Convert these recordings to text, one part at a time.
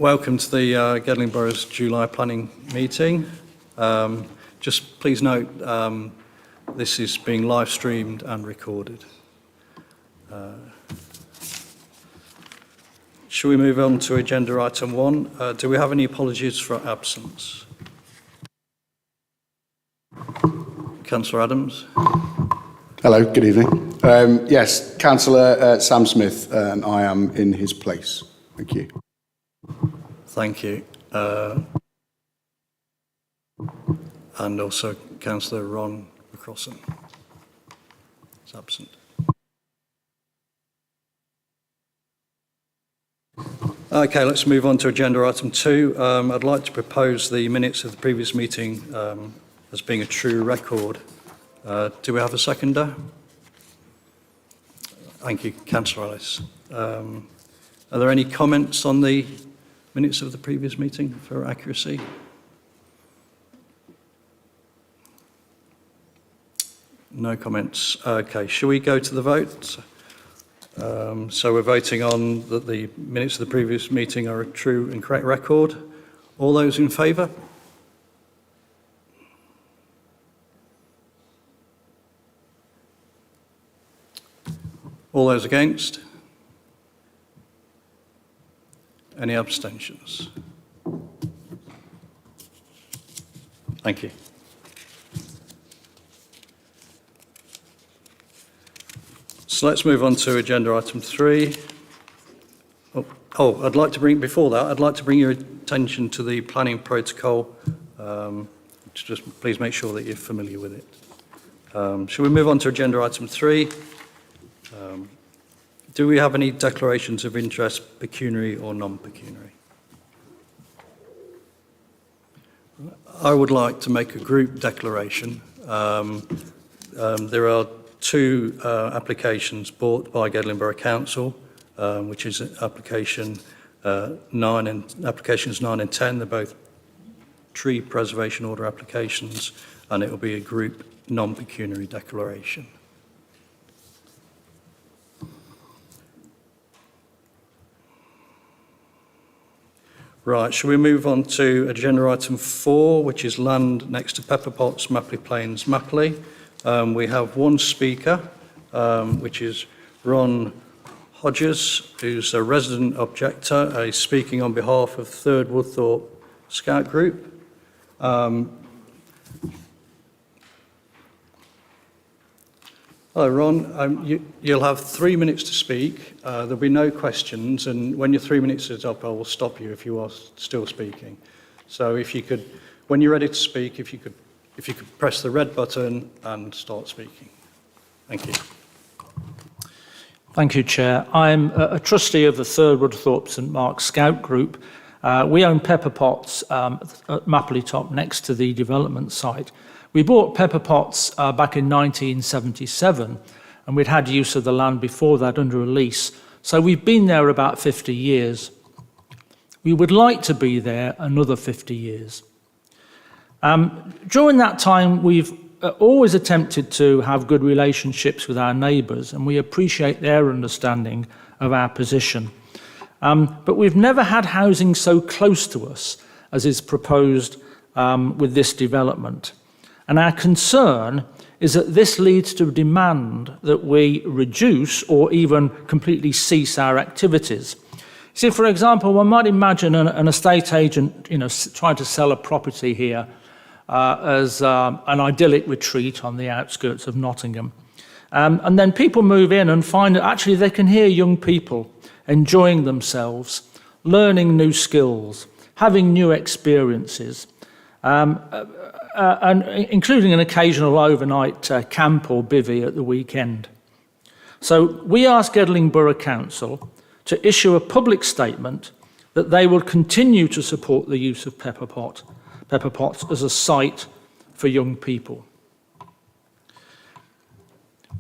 Welcome to the Gedling Borough's July planning meeting. Just please note this is being live streamed and recorded. Shall we move on to agenda item 1? Do we have any apologies for absence? Councillor Adams. Hello, good evening. Yes, Councillor Sam Smith, and I am in his place. Thank you. Thank you. And also Councillor Ron McCrossan is absent. Okay, let's move on to agenda item 2. I'd like to propose the minutes of the previous meeting as being a true record. Do we have a seconder? Thank you, Councillor Ellis. Are there any comments on the minutes of the previous meeting for accuracy? No comments. Okay, shall we go to the vote? So we're voting on that the minutes of the previous meeting are a true and correct record. All those in favour? All those against? Any abstentions? Thank you. So let's move on to agenda item 3. I'd like to bring your attention to the planning protocol. Just please make sure that you're familiar with it. Shall we move on to agenda item 3? Do we have any declarations of interest, pecuniary or non-pecuniary? I would like to make a group declaration. There are 2 applications brought by Gedling Borough Council, which is applications 9 and 10. They're both tree preservation order applications, and it will be a group non-pecuniary declaration. Right, shall we move on to agenda item 4, which is land next to Pepper Potts, Mapley Plains, Mapley. We have 1 speaker, which is Ron Hodges, who's a resident objector. He's speaking on behalf of 3rd Woodthorpe Scout Group. Hello, Ron. You'll have 3 minutes to speak. There'll be no questions, and when your 3 minutes is up, I will stop you if you are still speaking. So if you could, when you're ready to speak, if you could press the red button and start speaking. Thank you. Thank you, Chair. I'm a trustee of the 3rd Woodthorpe St Mark's Scout Group. We own Pepper Potts at Mapley Top next to the development site. We bought Pepper Potts back in 1977, and we'd had use of the land before that under a lease. So we've been there about 50 years. We would like to be there another 50 years. During that time, we've always attempted to have good relationships with our neighbours, and we appreciate their understanding of our position. But we've never had housing so close to us as is proposed with this development. And our concern is that this leads to a demand that we reduce or even completely cease our activities. See, for example, one might imagine an estate agent, trying to sell a property here as an idyllic retreat on the outskirts of Nottingham. And then people move in and find that actually they can hear young people enjoying themselves, learning new skills, having new experiences, and including an occasional overnight camp or bivvy at the weekend. So we ask Gedling Borough Council to issue a public statement that they will continue to support the use of Pepper Potts as a site for young people.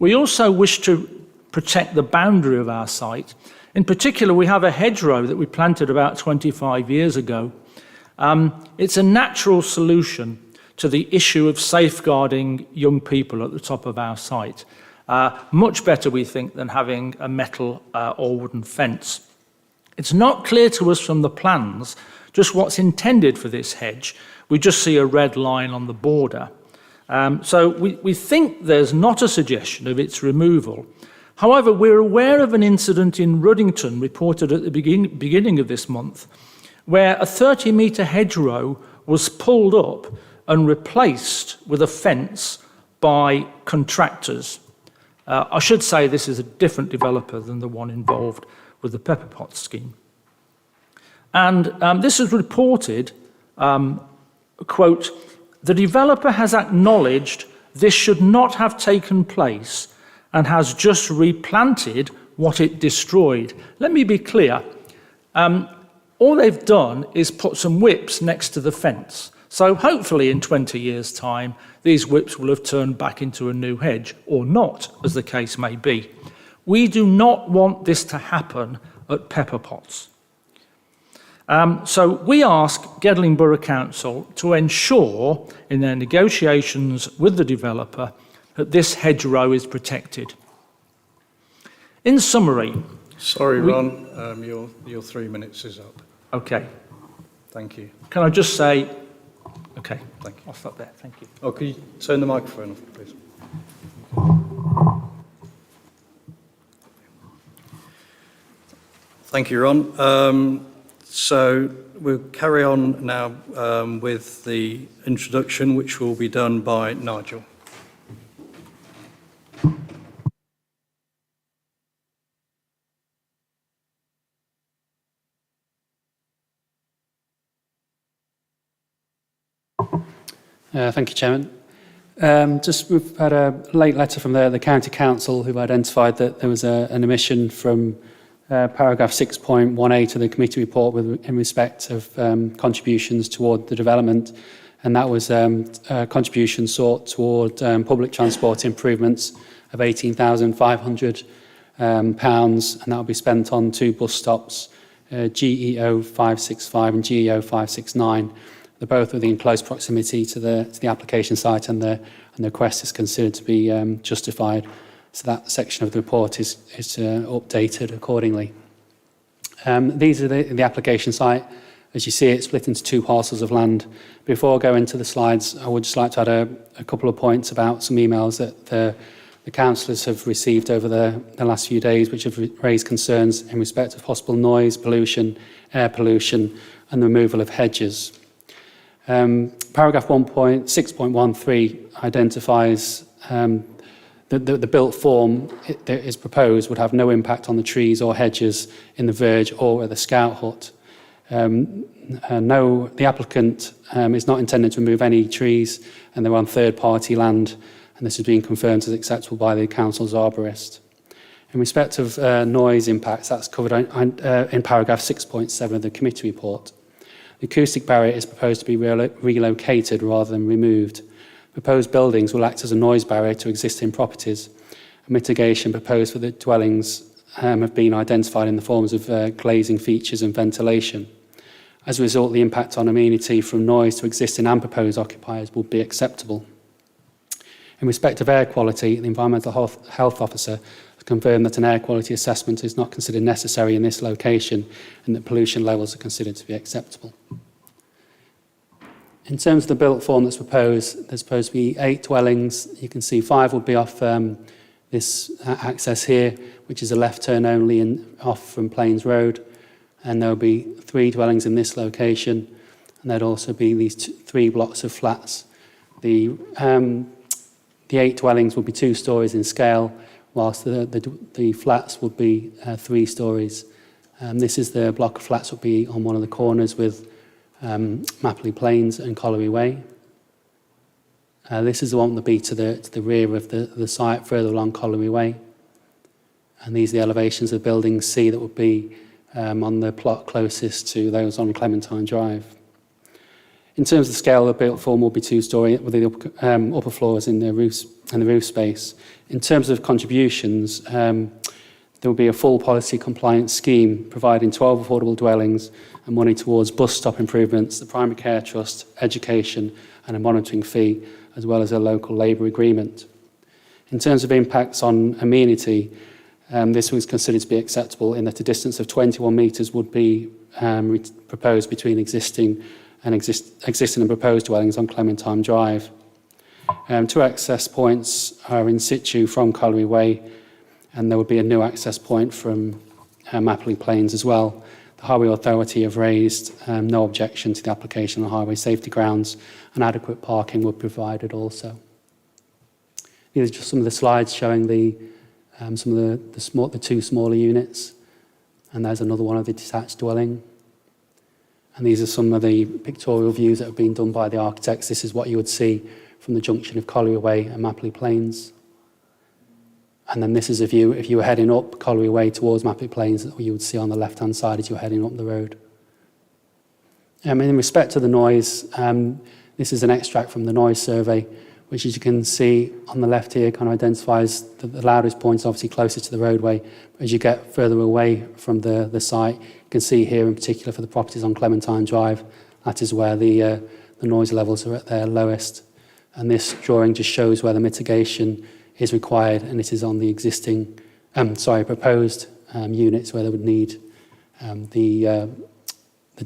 We also wish to protect the boundary of our site. In particular, we have a hedgerow that we planted about 25 years ago. It's a natural solution to the issue of safeguarding young people at the top of our site. Much better, we think, than having a metal or wooden fence. It's not clear to us from the plans just what's intended for this hedge. We just see a red line on the border. So we think there's not a suggestion of its removal. However, we're aware of an incident in Ruddington reported at the beginning of this month where a 30-metre hedgerow was pulled up and replaced with a fence by contractors. I should say this is a different developer than the one involved with the pepper pot scheme. And this is reported, quote, "The developer has acknowledged this should not have taken place and has just replanted what it destroyed." Let me be clear. All they've done is put some whips next to the fence. So hopefully in 20 years' time, these whips will have turned back into a new hedge, or not, as the case may be. We do not want this to happen at pepper pots. So we ask Gedling Borough Council to ensure in their negotiations with the developer that this hedgerow is protected. In summary... Sorry, Ron, your 3 minutes is up. Okay. Thank you. Can I just say... Okay, Thank you. I'll stop there. Thank you. Oh, could you turn the microphone off, please? Thank you, Ron. So we'll carry on now with the introduction, which will be done by Nigel. Thank you, Chairman. We've had a late letter from the County Council who've identified that there was an omission from paragraph 6.18 of the committee report in respect of contributions toward the development, and that was a contribution sought toward public transport improvements of £18,500, and that will be spent on 2 bus stops, GEO 565 and GEO 569. They're both within close proximity to the application site, and the request is considered to be justified. So that section of the report is updated accordingly. These are the application site. As you see, it's split into 2 parcels of land. Before I go into the slides, I would just like to add a couple of points about some emails that the councillors have received over the last few days, which have raised concerns in respect of possible noise pollution, air pollution, and the removal of hedges. Paragraph 6.13 identifies the built form that is proposed would have no impact on the trees or hedges in the verge or at the scout hut. No, the applicant is not intended to remove any trees, and they're on third-party land, and this has been confirmed as acceptable by the council's arborist. In respect of noise impacts, that's covered in paragraph 6.7 of the committee report. The acoustic barrier is proposed to be relocated rather than removed. Proposed buildings will act as a noise barrier to existing properties. A mitigation proposed for the dwellings have been identified in the forms of glazing features and ventilation. As a result, the impact on amenity from noise to existing and proposed occupiers will be acceptable. In respect of air quality, the Environmental Health Officer has confirmed that an air quality assessment is not considered necessary in this location and that pollution levels are considered to be acceptable. In terms of the built form that's proposed, there's supposed to be 8 dwellings. You can see 5 will be off this access here, which is a left turn only and off from Plains Road. And there'll be 3 dwellings in this location, and there'd also be these 3 blocks of flats. The 8 dwellings will be 2 stories in scale, whilst the flats would be 3 stories. This is the block of flats that will be on one of the corners with Mapley Plains and Colliery Way. This is the one that will be to the rear of the site, further along Colliery Way. And these are the elevations of building C that would be on the plot closest to those on Clementine Drive. In terms of the scale, the built form will be 2-storey with the upper floors in the roof space. In terms of contributions, there will be a full policy compliance scheme providing 12 affordable dwellings and money towards bus stop improvements, the primary care trust, education and a monitoring fee, as well as a local labour agreement. In terms of impacts on amenity, This was considered to be acceptable in that a distance of 21 metres would be proposed between existing and proposed dwellings on Clementine Drive. 2 access points are in situ from Colliery Way, and there would be a new access point from Mapley Plains as well. The Highway Authority have raised no objection to the application on highway safety grounds, and adequate parking would be provided also. These are just some of the slides showing some of the 2 smaller units, and there's another one of the detached dwelling. And these are some of the pictorial views that have been done by the architects. This is what you would see from the junction of Colliery Way and Mapley Plains. And then this is a view if you were heading up Colliery Way towards Mapley Plains, that you would see on the left-hand side as you're heading up the road. In respect to the noise, this is an extract from the noise survey, which, as you can see on the left here, kind of identifies the loudest points, obviously closer to the roadway. As you get further away from the site, you can see here in particular for the properties on Clementine Drive, that is where the noise levels are at their lowest. And this drawing just shows where the mitigation is required, and it is on the existing, proposed units where they would need the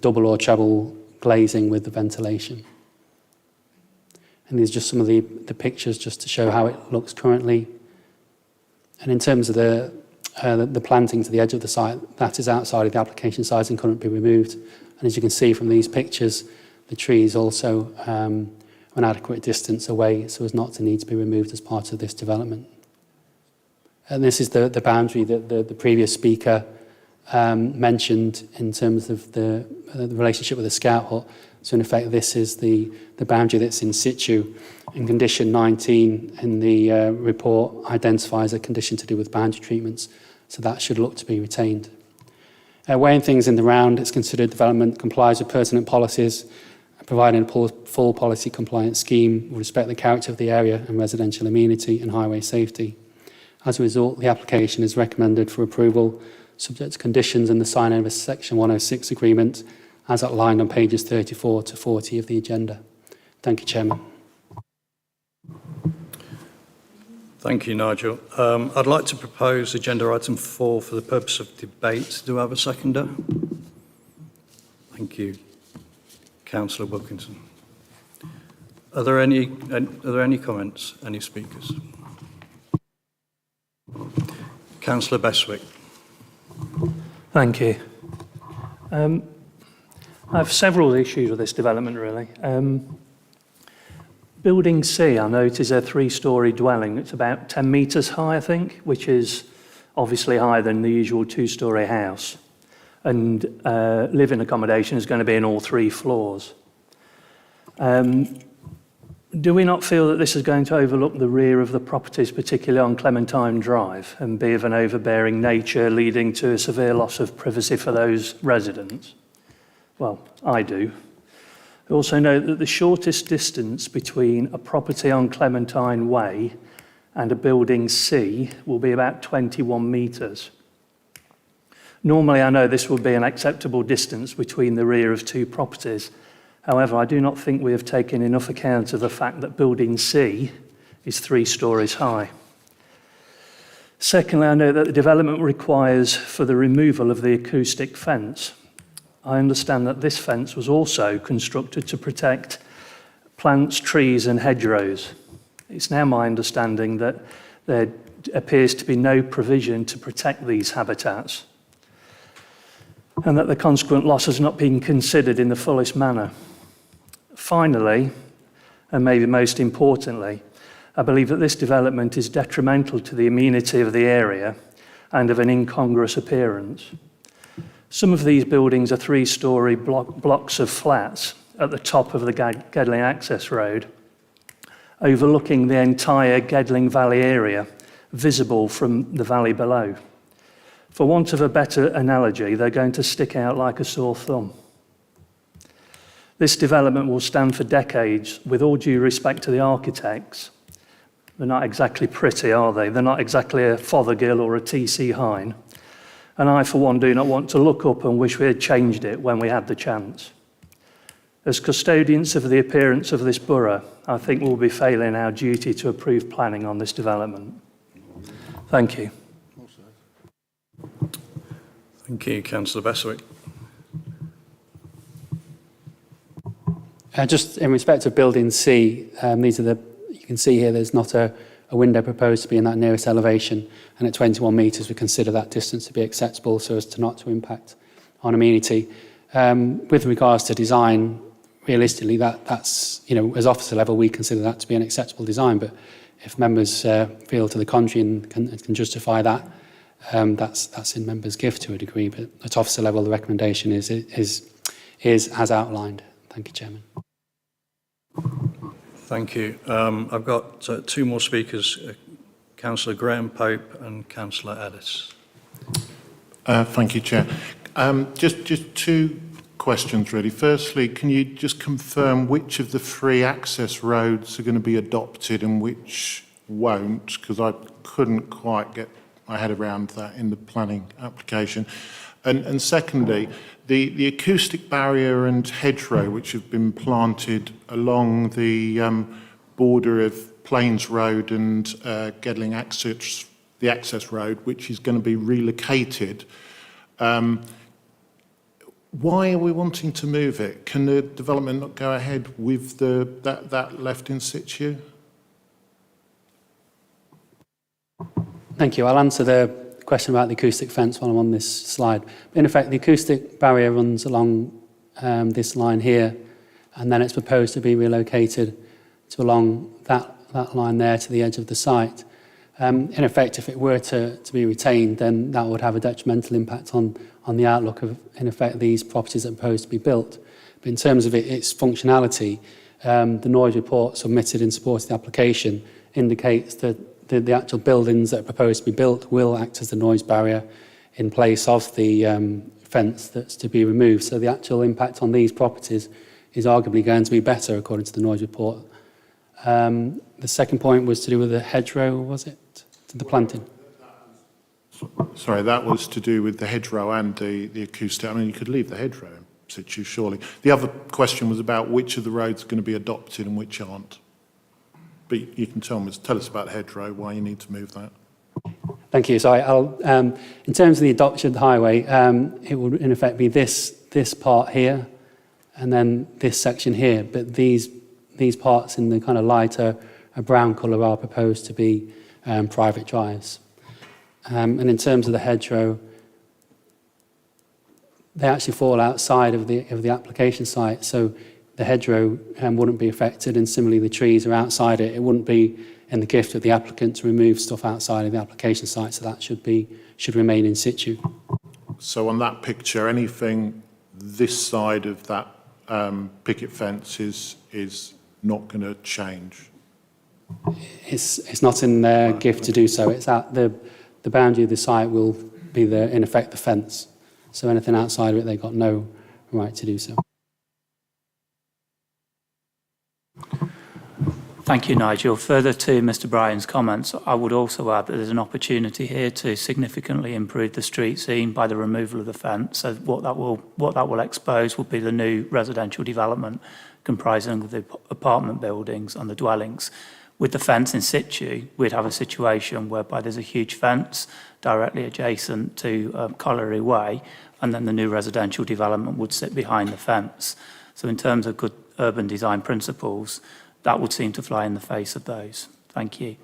double or treble glazing with the ventilation. And these are just some of the pictures just to show how it looks currently. And in terms of the planting to the edge of the site, that is outside of the application size and couldn't be removed. And as you can see from these pictures, the trees also an adequate distance away so as not to need to be removed as part of this development. And this is the boundary that the previous speaker mentioned in terms of the relationship with the scout hut. So in effect, this is the boundary that's in situ. And condition 19 in the report identifies a condition to do with boundary treatments. So that should look to be retained. Weighing things in the round, it's considered development complies with pertinent policies, providing a full policy compliant scheme with respect to the character of the area and residential amenity and highway safety. As a result, the application is recommended for approval, subject to conditions and the signing of a Section 106 agreement, as outlined on pages 34 to 40 of the agenda. Thank you, Chairman. Thank you, Nigel. I'd like to propose agenda item 4 for the purpose of debate. Do I have a seconder? Thank you. Councillor Wilkinson. Are there any comments? Any speakers? Councillor Beswick. Thank you. I have several issues with this development, really. Building C, I note, is a 3-storey dwelling. It's about 10 metres high, I think, which is obviously higher than the usual 2-storey house. And living accommodation is going to be in all 3 floors. Do we not feel that this is going to overlook the rear of the properties, particularly on Clementine Drive, and be of an overbearing nature, leading to a severe loss of privacy for those residents? Well, I do. I also note that the shortest distance between a property on Clementine Way and a building C will be about 21 metres. Normally, I know this would be an acceptable distance between the rear of 2 properties. However, I do not think we have taken enough account of the fact that building C is 3 storeys high. Secondly, I know that the development requires for the removal of the acoustic fence. I understand that this fence was also constructed to protect plants, trees and hedgerows. It's now my understanding that there appears to be no provision to protect these habitats, and that the consequent loss has not been considered in the fullest manner. Finally, and maybe most importantly, I believe that this development is detrimental to the amenity of the area and of an incongruous appearance. Some of these buildings are 3-storey blocks of flats at the top of the Gedling access road, overlooking the entire Gedling Valley area, visible from the valley below. For want of a better analogy, they're going to stick out like a sore thumb. This development will stand for decades, with all due respect to the architects. They're not exactly pretty, are they? They're not exactly a Fothergill or a T.C. Hine. And I, for one, do not want to look up and wish we had changed it when we had the chance. As custodians of the appearance of this borough, I think we'll be failing our duty to approve planning on this development. Thank you. Thank you, Councillor Beswick. Just in respect of building C, these are you can see here there's not a window proposed to be in that nearest elevation, and at 21 metres we consider that distance to be acceptable so as to not to impact on amenity. With regards to design, realistically that's, as officer level we consider that to be an acceptable design, but if members feel to the contrary and can justify that, that's in members' gift to a degree, but at officer level the recommendation is as outlined. Thank you, Chairman. Thank you. I've got two more speakers, Councillor Graham Pope and Councillor Addis. Thank you, Chair. Just two questions, really. Firstly, can you just confirm which of the three access roads are going to be adopted and which won't? Because I couldn't quite get my head around that in the planning application. And secondly, the acoustic barrier and hedgerow which have been planted along the border of Plains Road and Gedling access, the access road, which is going to be relocated. Why are we wanting to move it? Can the development not go ahead with that left in situ? Thank you. I'll answer the question about the acoustic fence while I'm on this slide. In effect, the acoustic barrier runs along this line here, and then it's proposed to be relocated to along that line there to the edge of the site. In effect, if it were to be retained, then that would have a detrimental impact on the outlook of, in effect, these properties that are proposed to be built. But in terms of its functionality, the noise report submitted in support of the application indicates that the actual buildings that are proposed to be built will act as the noise barrier in place of the fence that's to be removed. So the actual impact on these properties is arguably going to be better, according to the noise report. The second point was to do with the hedgerow, was it? The planting? Sorry, that was to do with the hedgerow and the acoustic. I mean, you could leave the hedgerow in situ, surely. The other question was about which of the roads are going to be adopted and which aren't. But you can tell us about the hedgerow, why you need to move that. Thank you. So I'll, in terms of the adoption of the highway, it will in effect be this part here, and then this section here. But these parts in the kind of lighter brown colour are proposed to be private drives. And in terms of the hedgerow, they actually fall outside of the application site. So the hedgerow wouldn't be affected, and similarly the trees are outside it. It wouldn't be in the gift of the applicant to remove stuff outside of the application site, so that should remain in situ. So on that picture, anything this side of that picket fence is not going to change? It's not in their gift to do so. It's at the boundary of the site will be in effect the fence. So anything outside of it, they've got no right to do so. Thank you, Nigel. Further to Mr. Bryan's comments, I would also add that there's an opportunity here to significantly improve the street scene by the removal of the fence. So what that will expose will be the new residential development comprising of the apartment buildings and the dwellings. With the fence in situ, we'd have a situation whereby there's a huge fence directly adjacent to Colliery Way, and then the new residential development would sit behind the fence. So in terms of good urban design principles, that would seem to fly in the face of those. Thank you.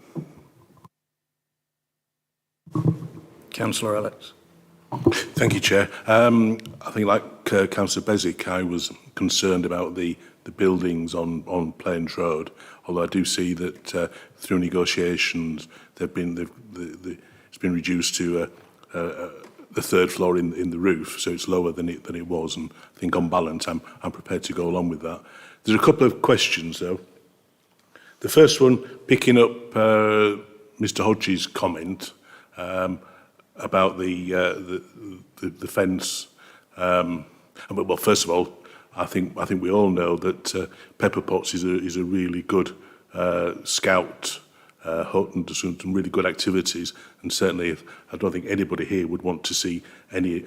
Councillor Alex. Thank you, Chair. I think, like Councillor Beswick, I was concerned about the buildings on Plains Road, although I do see that through negotiations it's been reduced to the third floor in the roof, so it's lower than it was, and I think on balance I'm prepared to go along with that. There's a couple of questions though. The first one, picking up Mr. Hodges' comment about the fence. Well, first of all, I think we all know that Pepper Potts is a really good scout hut and does some really good activities. And certainly, I don't think anybody here would want to see any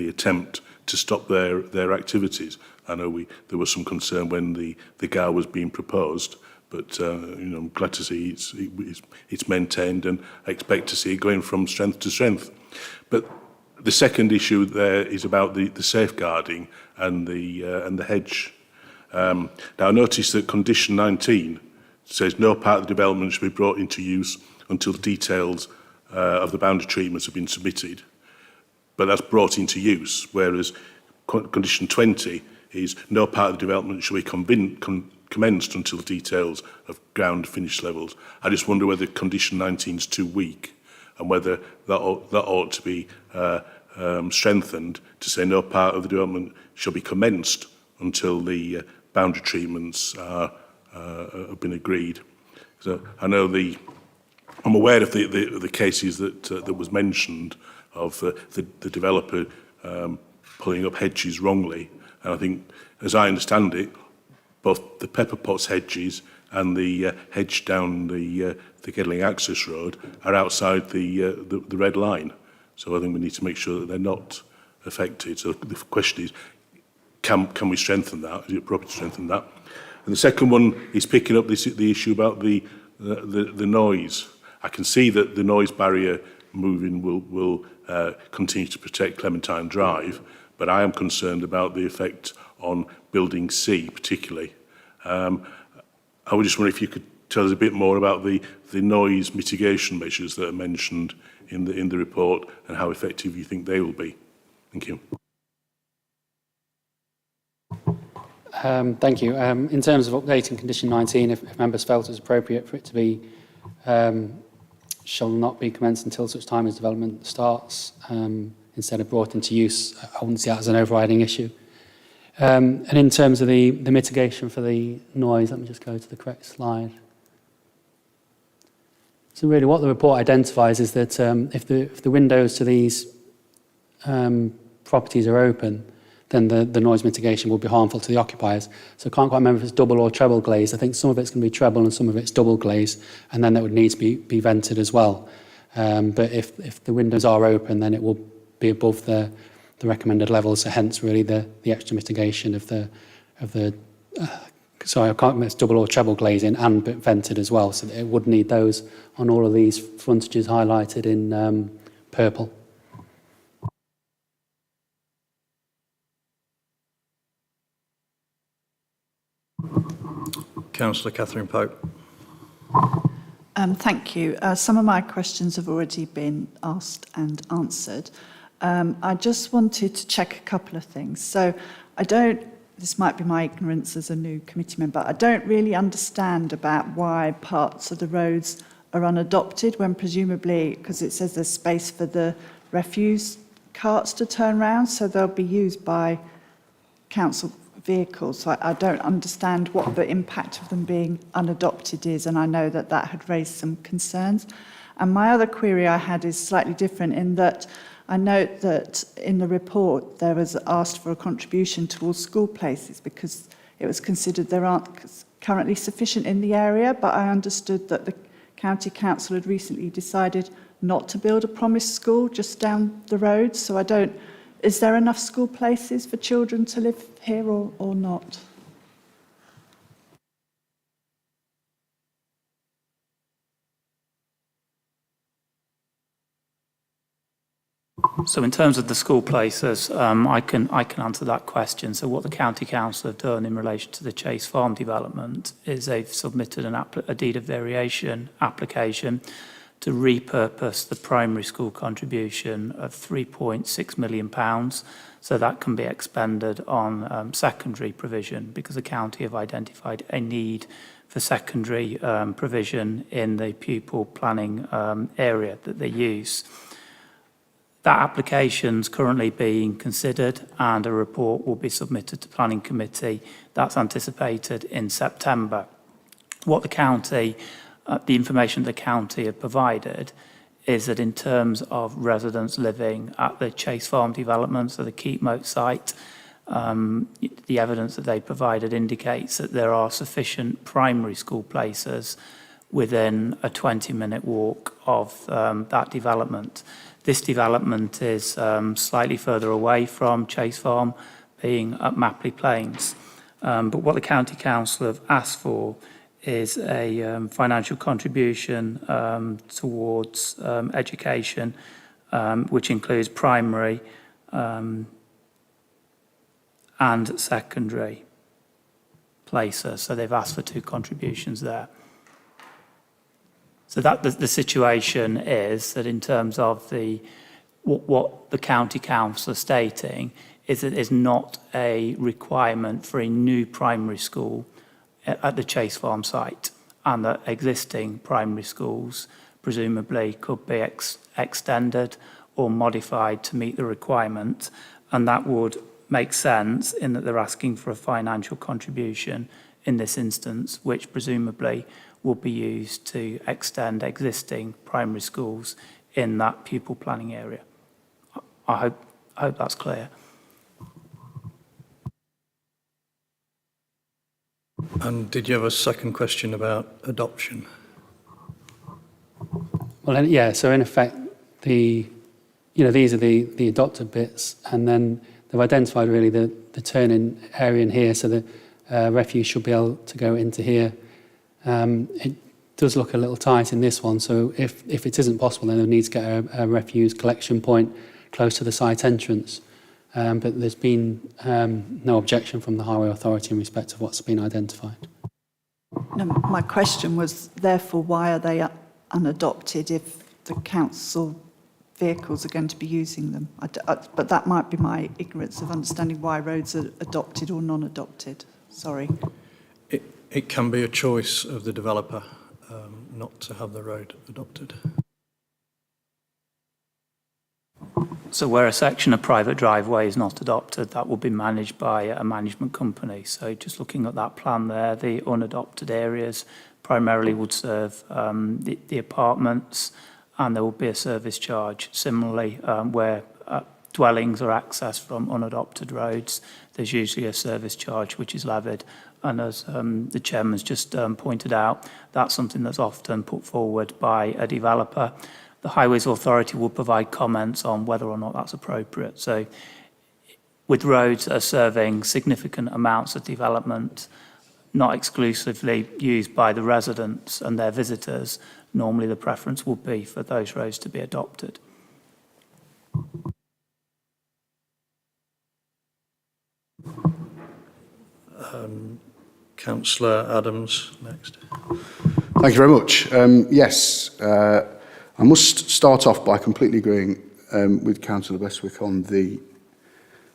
attempt to stop their activities. I know there was some concern when the GAR was being proposed. But I'm glad to see it's maintained, and I expect to see it going from strength to strength. But The second issue there is about the safeguarding and the hedge. Now, I noticed that condition 19 says no part of the development should be brought into use until details of the boundary treatments have been submitted. But that's brought into use, whereas condition 20 is no part of the development shall be commenced until details of ground finish levels. I just wonder whether condition 19 is too weak and whether that ought to be strengthened to say no part of the development shall be commenced until the boundary treatments have been agreed. So I know I'm aware of the cases that was mentioned of the developer pulling up hedges wrongly, and I think, as I understand it, both the Pepper Potts hedges and the hedge down the Gedling access road are outside the red line. So I think we need to make sure that they're not affected. So the question is, can we strengthen that? Is it appropriate to strengthen that? And the second one is picking up the issue about the noise. I can see that the noise barrier moving will continue to protect Clementine Drive, but I am concerned about the effect on Building C particularly. I would just wonder if you could tell us a bit more about the noise mitigation measures that are mentioned in the report and how effective you think they will be. Thank you. Thank you. In terms of updating condition 19, if members felt it was appropriate for it to be shall not be commenced until such time as development starts, instead of brought into use, I wouldn't see that as an overriding issue. And in terms of the mitigation for the noise, let me just go to the correct slide. So really what the report identifies is that if the windows to these properties are open, then the noise mitigation will be harmful to the occupiers. So I can't quite remember if it's double or treble glazed. I think some of it's going to be treble and some of it's double glazed, and then that would need to be vented as well. But if the windows are open, then it will be above the recommended levels, so hence really the extra mitigation of the sorry, I can't remember if it's double or treble glazing and vented as well, so it would need those on all of these frontages highlighted in purple. Councillor Catherine Pope. Thank you. Some of my questions have already been asked and answered. I just wanted to check a couple of things. So this might be my ignorance as a new committee member, I don't really understand about why parts of the roads are unadopted when presumably, because it says there's space for the refuse carts to turn around, so they'll be used by council vehicles. So I don't understand what the impact of them being unadopted is, and I know that had raised some concerns. And my other query I had is slightly different in that I note that in the report there was asked for a contribution towards school places because it was considered there aren't currently sufficient in the area, but I understood that the County Council had recently decided not to build a promised school just down the road. So is there enough school places for children to live here or not? So in terms of the school places, I can answer that question. So what the County Council have done in relation to the Chase Farm development is they've submitted a deed of variation application to repurpose the primary school contribution of £3.6 million. So that can be expended on secondary provision because the county have identified a need for secondary provision in the pupil planning area that they use. That application's currently being considered and a report will be submitted to Planning Committee. That's anticipated in September. What the county, the information the county have provided is that in terms of residents living at the Chase Farm development, so the Keepmoat site, the evidence that they provided indicates that there are sufficient primary school places within a 20-minute walk of that development. This development is slightly further away from Chase Farm, being at Mapley Plains. But what the County Council have asked for is a financial contribution towards education which includes primary and secondary places. So they've asked for 2 contributions there. So that the situation is that in terms of what the county council are stating is that there's not a requirement for a new primary school at the Chase Farm site, and that existing primary schools presumably could be extended or modified to meet the requirement, and that would make sense in that they're asking for a financial contribution in this instance, which presumably will be used to extend existing primary schools in that pupil planning area. I hope that's clear. And did you have a second question about adoption? Well, yeah, so in effect, these are the adopted bits, and then they've identified really the turn-in area in here, so the refuse should be able to go into here. It does look a little tight in this one, so if it isn't possible, then they'll need to get a refuse collection point close to the site entrance. But there's been no objection from the Highway Authority in respect of what's been identified. No, my question was, therefore, why are they unadopted if the council vehicles are going to be using them? But that might be my ignorance of understanding why roads are adopted or non-adopted. Sorry. It can be a choice of the developer not to have the road adopted. So where a section of private driveway is not adopted, that will be managed by a management company. So just looking at that plan there, the unadopted areas primarily would serve the apartments, and there will be a service charge. Similarly, where dwellings are accessed from unadopted roads, there's usually a service charge which is levied. And as the chairman's just pointed out, that's something that's often put forward by a developer. The Highways Authority will provide comments on whether or not that's appropriate. So with roads that are serving significant amounts of development, not exclusively used by the residents and their visitors, normally the preference will be for those roads to be adopted. Councillor Adams, next. Thank you very much. Yes, I must start off by completely agreeing with Councillor Bestwick on the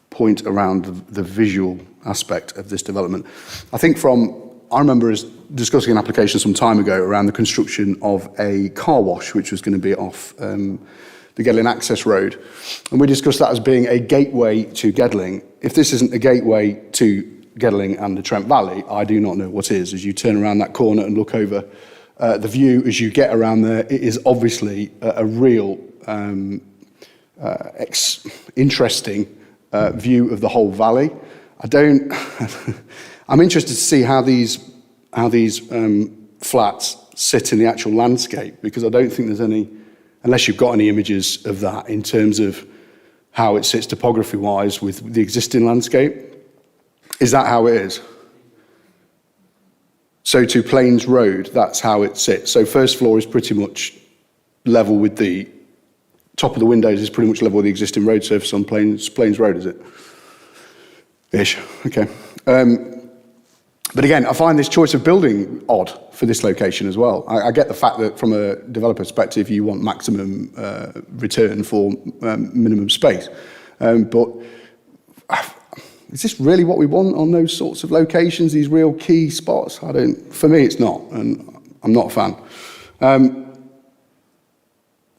point around the visual aspect of this development. I think I remember us discussing an application some time ago around the construction of a car wash, which was going to be off the Gedling access road. And we discussed that as being a gateway to Gedling. If this isn't a gateway to Gedling and the Trent Valley, I do not know what is. As you turn around that corner and look over the view as you get around there, it is obviously a real interesting view of the whole valley. I'm interested to see how these flats sit in the actual landscape, because I don't think there's any, unless you've got any images of that in terms of how it sits topography-wise with the existing landscape. Is that how it is? So to Plains Road, that's how it sits. So first floor is pretty much level with the top of the windows, is pretty much level with the existing road surface on Plains Road, is it? Ish, okay. But again, I find this choice of building odd for this location as well. I get the fact that from a developer perspective, you want maximum return for minimum space. But is this really what we want on those sorts of locations, these real key spots? For me, it's not, and I'm not a fan.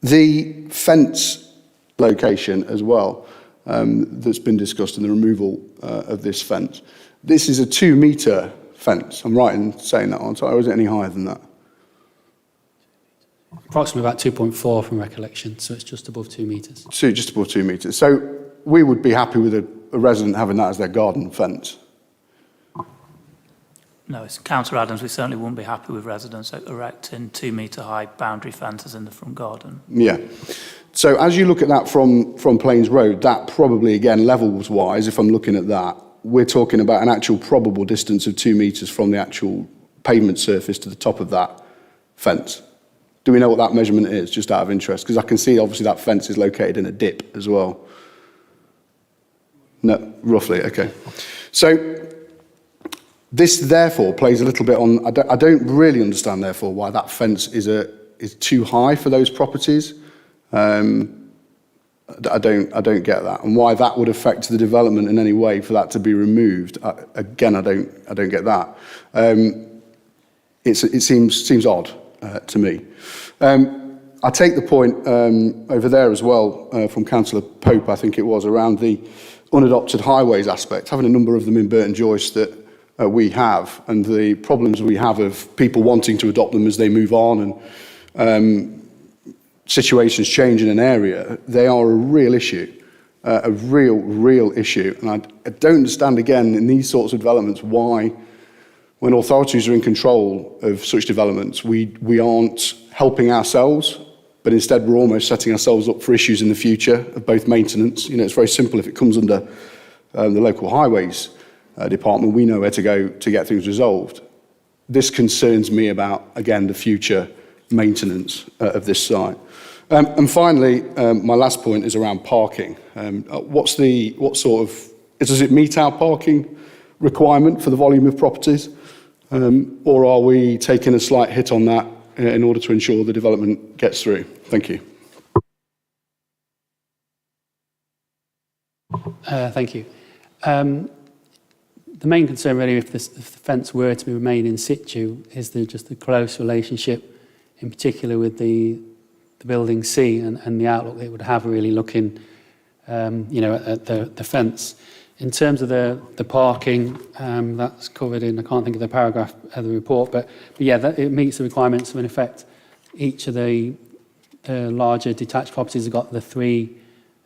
The fence location as well, that's been discussed, and the removal of this fence. This is a 2-metre fence. I'm right in saying that, aren't I? Or is it any higher than that? Approximately about 2.4 from recollection, so it's just above 2 metres. So just above 2 metres. So we would be happy with a resident having that as their garden fence. No, it's Councillor Adams, we certainly wouldn't be happy with residents erecting 2-metre high boundary fences in the front garden. Yeah. So as you look at that from Plains Road, that probably, again, levels-wise, if I'm looking at that, we're talking about an actual probable distance of 2 metres from the actual pavement surface to the top of that fence. Do we know what that measurement is, just out of interest? Because I can see, obviously, that fence is located in a dip as well. No, roughly, okay. So this, therefore, plays a little bit on... I don't really understand, therefore, why that fence is too high for those properties. I don't get that, and why that would affect the development in any way for that to be removed. Again, I don't get that. It seems odd to me. I take the point over there as well from Councillor Pope, I think it was, around the unadopted highways aspect, having a number of them in Burton Joyce that we have, and the problems we have of people wanting to adopt them as they move on and situations change in an area. They are a real issue, a real issue. And I don't understand, again, in these sorts of developments, why, when authorities are in control of such developments, we aren't helping ourselves, but instead we're almost setting ourselves up for issues in the future of both maintenance. You know, it's very simple. If it comes under the local highways department, we know where to go to get things resolved. This concerns me about, again, the future maintenance of this site. And finally, my last point is around parking. Does it meet our parking requirement for the volume of properties? Or are we taking a slight hit on that in order to ensure the development gets through? Thank you. Thank you. The main concern really, if the fence were to remain in situ, is just the close relationship, in particular with the building C and the outlook it would have, really looking, at the fence. In terms of the parking, that's covered in, I can't think of the paragraph of the report, but yeah, it meets the requirements. So in effect, each of the larger detached properties have got the 3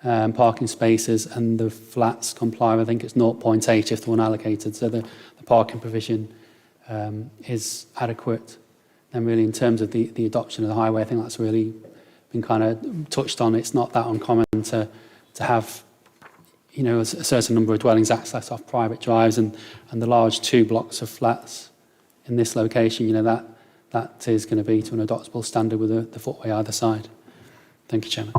parking spaces, and the flats comply. I think it's 0.8 if the one allocated. So the parking provision is adequate. And really, in terms of the adoption of the highway, I think that's really been kind of touched on. It's not that uncommon to have, a certain number of dwellings access off private drives, and the large 2 blocks of flats in this location, that is going to be to an adoptable standard with the footway either side. Thank you, Chairman.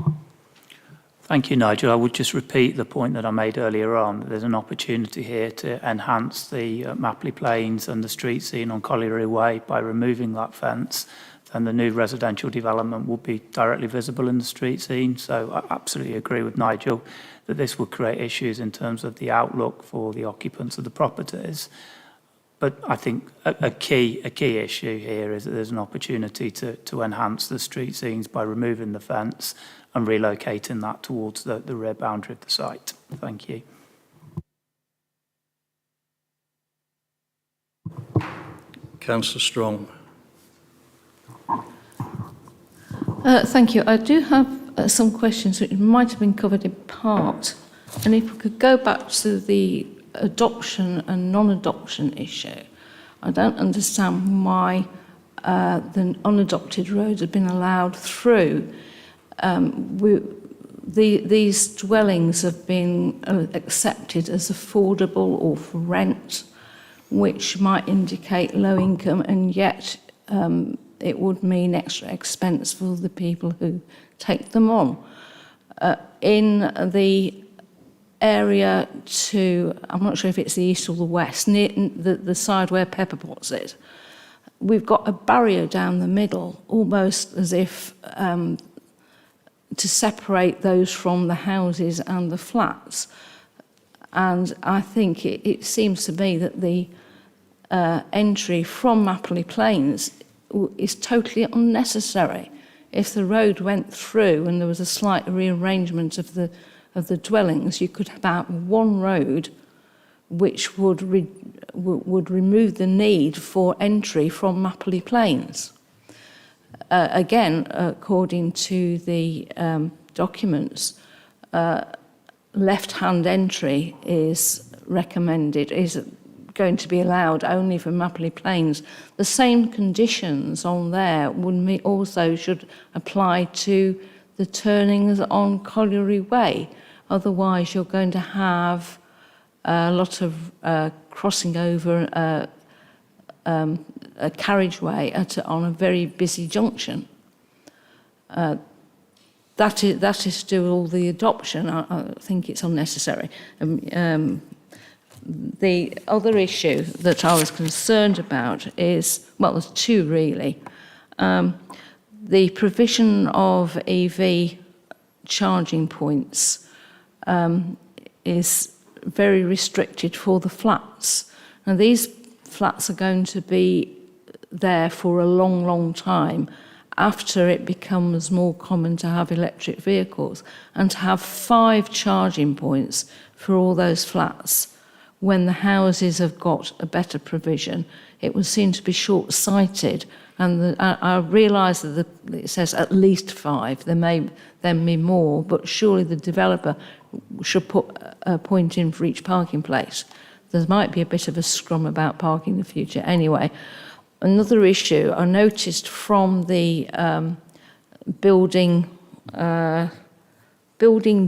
Thank you, Nigel. I would just repeat the point that I made earlier on. There's an opportunity here to enhance the Mapley Plains and the street scene on Colliery Way by removing that fence, and the new residential development will be directly visible in the street scene. So I absolutely agree with Nigel that this would create issues in terms of the outlook for the occupants of the properties. But I think a key issue here is that there's an opportunity to enhance the street scenes by removing the fence and relocating that towards the rear boundary of the site. Thank you. Councillor Strong. Thank you. I do have some questions which might have been covered in part. And if we could go back to the adoption and non-adoption issue, I don't understand why the unadopted roads have been allowed through. These dwellings have been accepted as affordable or for rent, which might indicate low income, and yet it would mean extra expense for the people who take them on. In the area to, I'm not sure if it's the east or the west, near the side where Pepper Potts is, we've got a barrier down the middle, almost as if to separate those from the houses and the flats. And I think it seems to me that the entry from Mapley Plains is totally unnecessary. If the road went through and there was a slight rearrangement of the dwellings, you could have one road which would remove the need for entry from Mapley Plains. Again, according to the documents, left-hand entry is recommended, is going to be allowed only for Mapley Plains. The same conditions on there also should apply to the turnings on Colliery Way. Otherwise, you're going to have a lot of crossing over a carriageway on a very busy junction. That is still all the adoption. I think it's unnecessary. The other issue that I was concerned about is, well, there's two really. The provision of EV charging points is very restricted for the flats. Now, these flats are going to be there for a long, long time after it becomes more common to have electric vehicles, and to have 5 charging points for all those flats when the houses have got a better provision, it would seem to be short-sighted. And I realise that it says at least 5, there may then be more, but surely the developer should put a point in for each parking place. There might be a bit of a scrum about parking in the future. Anyway, another issue I noticed from the building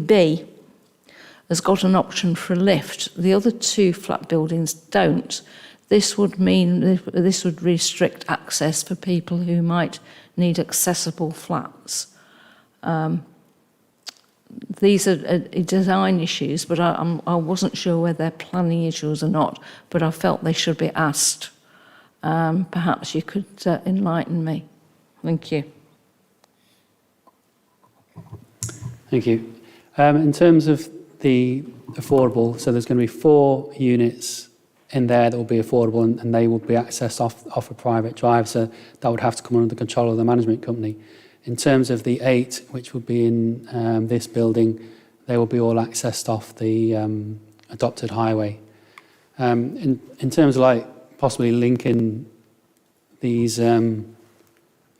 B has got an option for a lift. The other 2 flat buildings don't. This would mean this would restrict access for people who might need accessible flats. These are design issues, but I wasn't sure whether they're planning issues or not, but I felt they should be asked. Perhaps you could enlighten me. Thank you. Thank you. In terms of the affordable, so there's going to be 4 units in there that will be affordable, and they will be accessed off a private drive, so that would have to come under the control of the management company. In terms of the 8, which would be in this building, they will be all accessed off the adopted highway. In terms of like possibly linking these,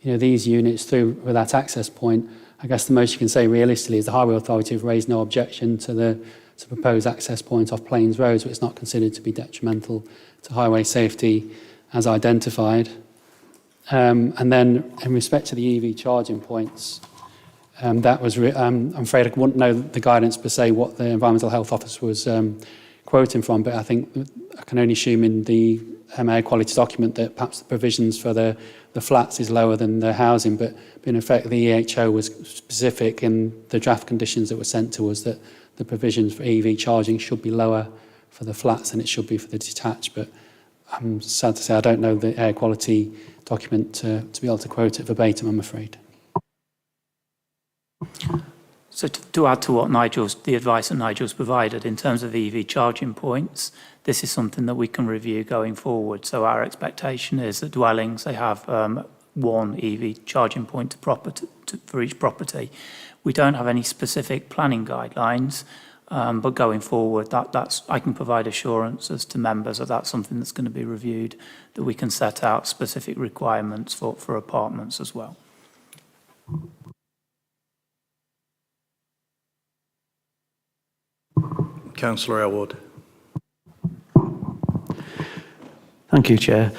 these units through with that access point, I guess the most you can say realistically is the Highway Authority have raised no objection to the proposed access point off Plains Road, so it's not considered to be detrimental to highway safety as identified. And then in respect to the EV charging points, that was, I'm afraid I wouldn't know the guidance per se what the Environmental Health Office was quoting from, but I think I can only assume in the air quality document that perhaps the provisions for the flats is lower than the housing, but in effect the EHO was specific in the draft conditions that were sent to us that the provisions for EV charging should be lower for the flats than it should be for the detached, but I'm sad to say I don't know the air quality document to be able to quote it verbatim, I'm afraid. So to add to what the advice that Nigel's provided in terms of EV charging points, this is something that we can review going forward. So our expectation is that dwellings, they have 1 EV charging point for each property. We don't have any specific planning guidelines, but going forward, I can provide assurances to members that that's something that's going to be reviewed, that we can set out specific requirements for apartments as well. Councillor Elwood. Thank you, Chair.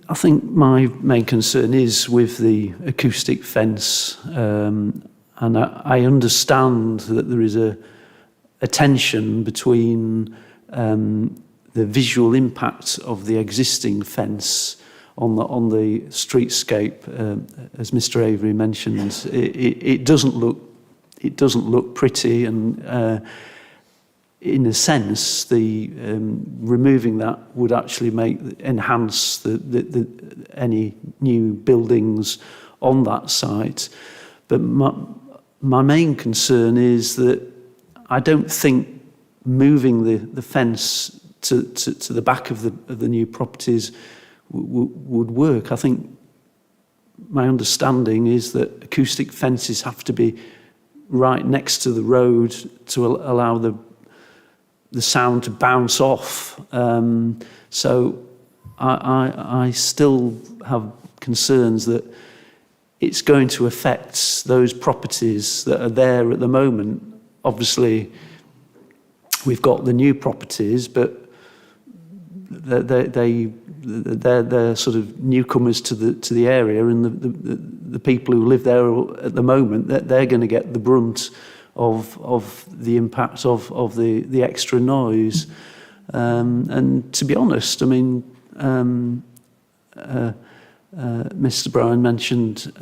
I think my main concern is with the acoustic fence, and I understand that there is a tension between the visual impact of the existing fence on the streetscape, as Mr. Avery mentioned. It doesn't look pretty, and in a sense, the removing that would actually enhance any new buildings on that site. But my main concern is that I don't think moving the fence to the back of the new properties would work. I think my understanding is that acoustic fences have to be right next to the road to allow the sound to bounce off. So I still have concerns that it's going to affect those properties that are there at the moment. Obviously, we've got the new properties, but they're sort of newcomers to the area, and the people who live there at the moment, they're going to get the brunt of the impact of the extra noise. And to be honest, I mean, Mr. Bryan mentioned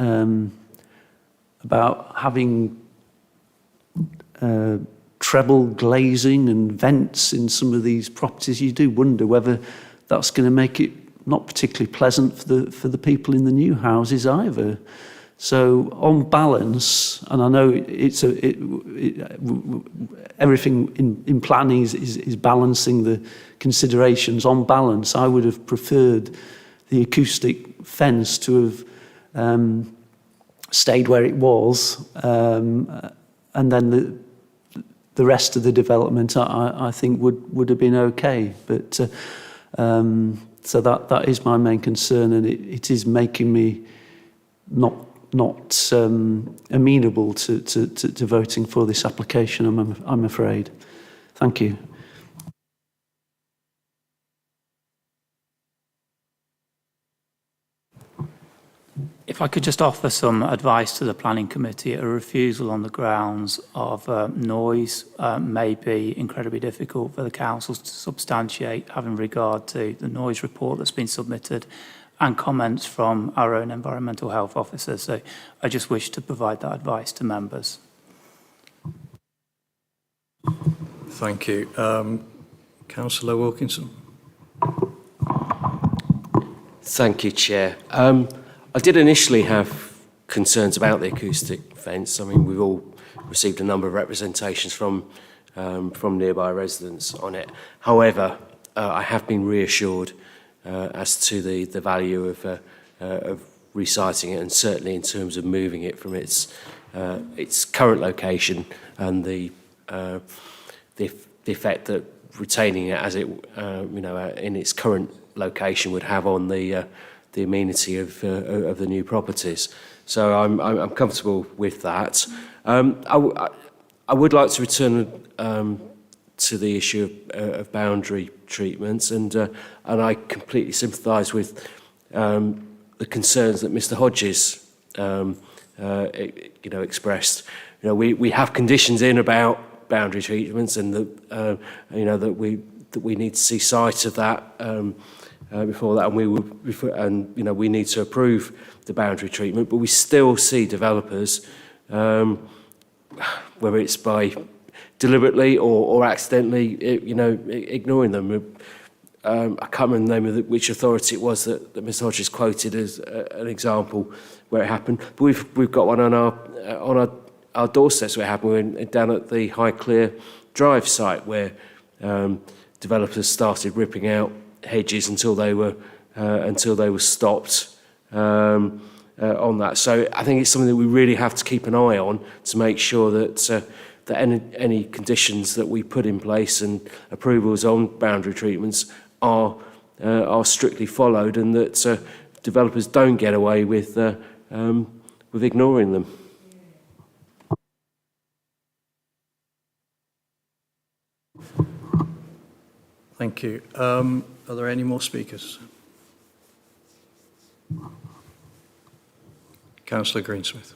about having treble glazing and vents in some of these properties, you do wonder whether that's going to make it not particularly pleasant for the people in the new houses either. So on balance, and I know everything in planning is balancing the considerations. On balance, I would have preferred the acoustic fence to have stayed where it was, and then the rest of the development I think would have been okay. But so that is my main concern, and it is making me not amenable to voting for this application, I'm afraid. Thank you. If I could just offer some advice to the Planning Committee, a refusal on the grounds of noise may be incredibly difficult for the councils to substantiate, having regard to the noise report that's been submitted and comments from our own environmental health officer. So I just wish to provide that advice to members. Thank you. Councillor Wilkinson. Thank you, Chair. I did initially have concerns about the acoustic fence. I mean, we've all received a number of representations from nearby residents on it. However, I have been reassured as to the value of resiting it, and certainly in terms of moving it from its current location and the effect that retaining it as it in its current location would have on the amenity of the new properties. So I'm comfortable with that. I would like to return to the issue of boundary treatments, and I completely sympathise with the concerns that Mr. Hodges expressed. We have conditions in about boundary treatments, and that we need to see sight of that before that, and we need to approve the boundary treatment. But we still see developers, whether it's by deliberately or accidentally, ignoring them. I can't remember the name of which authority it was that Mr. Hodges quoted as an example where it happened. But we've got one on our doorsteps where it happened. We're down at the Highclere Drive site where developers started ripping out hedges until they were stopped on that. So I think it's something that we really have to keep an eye on to make sure that any conditions that we put in place and approvals on boundary treatments are strictly followed, and that developers don't get away with ignoring them. Thank you. Are there any more speakers? Councillor Greensmith.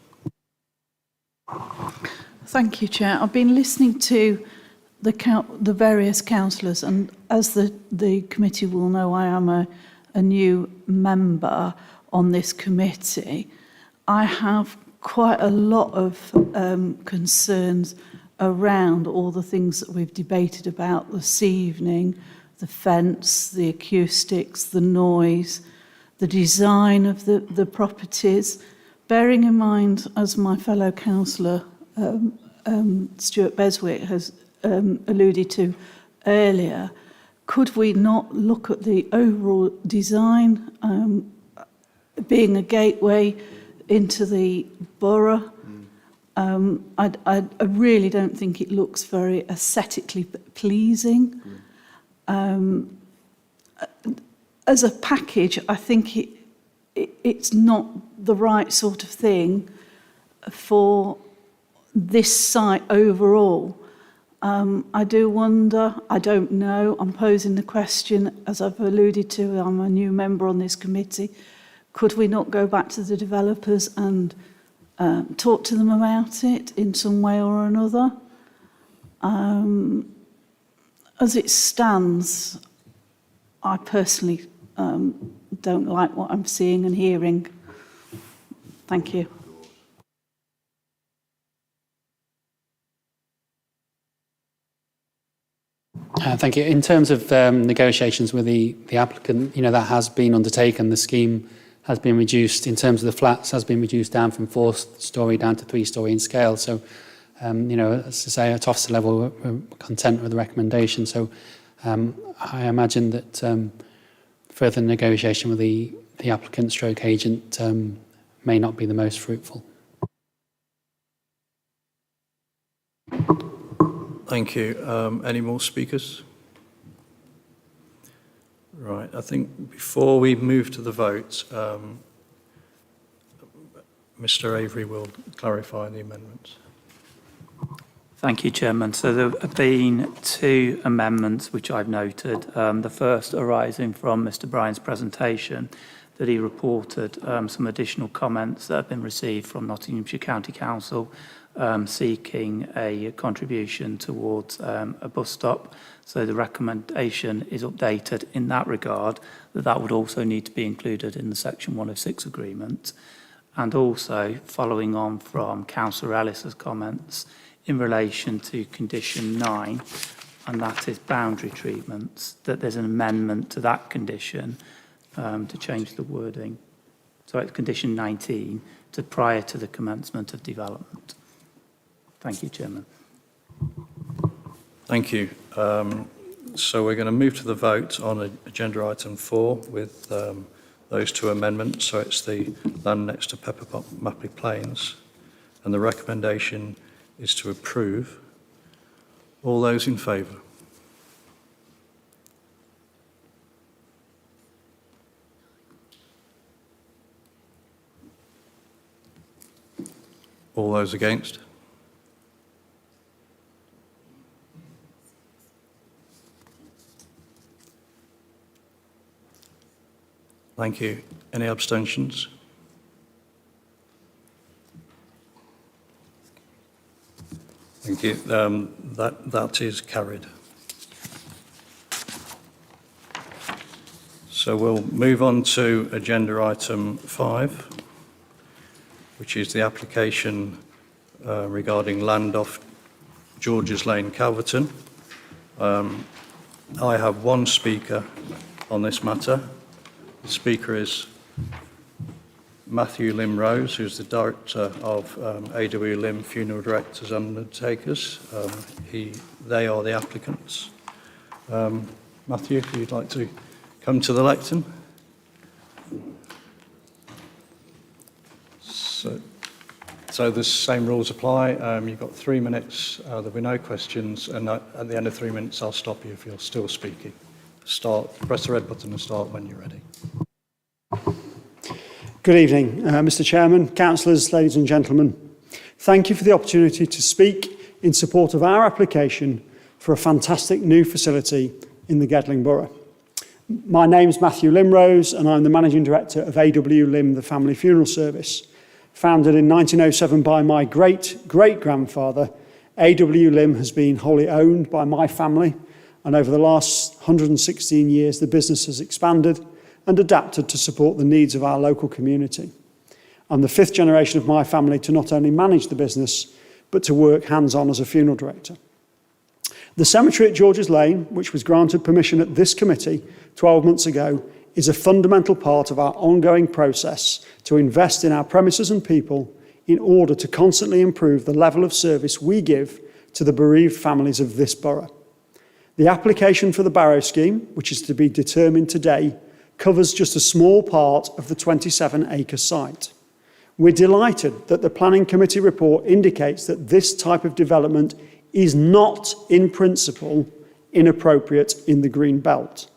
Thank you, Chair. I've been listening to the various councillors, and as the committee will know, I am a new member on this committee. I have quite a lot of concerns around all the things that we've debated about this evening: the fence, the acoustics, the noise, the design of the properties. Bearing in mind, as my fellow councillor Stuart Beswick has alluded to earlier, could we not look at the overall design being a gateway into the borough? I really don't think it looks very aesthetically pleasing. As a package, I think it's not the right sort of thing for this site overall. I do wonder, I don't know, I'm posing the question, as I've alluded to, I'm a new member on this committee. Could we not go back to the developers and talk to them about it in some way or another? As it stands, I personally don't like what I'm seeing and hearing. Thank you. Thank you. In terms of negotiations with the applicant, that has been undertaken. The scheme has been reduced in terms of the flats, has been reduced down from 4-storey down to 3-storey in scale. So, as I say, at officer level, we're content with the recommendation. So, I imagine that further negotiation with the applicant stroke agent may not be the most fruitful. Thank you. Any more speakers? Right, I think before we move to the vote, Mr. Avery will clarify the amendments. Thank you, Chairman. So there have been 2 amendments which I've noted. The first arising from Mr. Bryan's presentation, that he reported some additional comments that have been received from Nottinghamshire County Council seeking a contribution towards a bus stop. So the recommendation is updated in that regard, that would also need to be included in the Section 106 agreement. And also, following on from Councillor Ellis's comments in relation to condition 9, and that is boundary treatments, that there's an amendment to that condition to change the wording. So it's condition 19, to prior to the commencement of development. Thank you, Chairman. Thank you. So we're going to move to the vote on agenda item 4 with those 2 amendments. So it's the land next to Pepperpot Mapley Plains, and the recommendation is to approve. All those in favour? All those against? Thank you. Any abstentions? Thank you. That is carried. So we'll move on to agenda item 5, which is the application regarding land off George's Lane, Calverton. I have 1 speaker on this matter. The speaker is Matthew Limrose, who's the director of AW Lim Funeral Directors and Undertakers. They are the applicants. Matthew, if you'd like to come to the lectern. So the same rules apply. You've got 3 minutes. There'll be no questions, and at the end of 3 minutes, I'll stop you if you're still speaking. Press the red button and start when you're ready. Good evening, Mr. Chairman, councillors, ladies and gentlemen. Thank you for the opportunity to speak in support of our application for a fantastic new facility in the Gedling Borough. My name's Matthew Limrose, and I'm the Managing Director of AW Lim, the Family Funeral Service. Founded in 1907 by my great-great-grandfather, AW Lim has been wholly owned by my family, and over the last 116 years, the business has expanded and adapted to support the needs of our local community. I'm the 5th generation of my family to not only manage the business, but to work hands-on as a funeral director. The cemetery at George's Lane, which was granted permission at this committee 12 months ago, is a fundamental part of our ongoing process to invest in our premises and people in order to constantly improve the level of service we give to the bereaved families of this borough. The application for the Borough scheme, which is to be determined today, covers just a small part of the 27-acre site. We're delighted that the Planning Committee report indicates that this type of development is not, in principle, inappropriate in the Green Belt.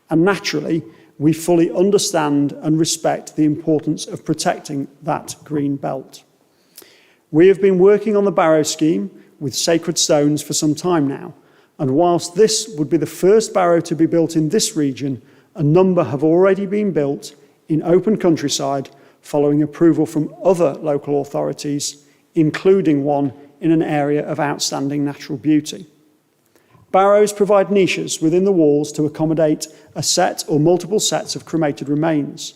And naturally, we fully understand and respect the importance of protecting that Green Belt. We have been working on the Borough scheme with Sacred Stones for some time now, and whilst this would be the first barrow to be built in this region, a number have already been built in open countryside following approval from other local authorities, including one in an area of outstanding natural beauty. Barrows provide niches within the walls to accommodate a set or multiple sets of cremated remains.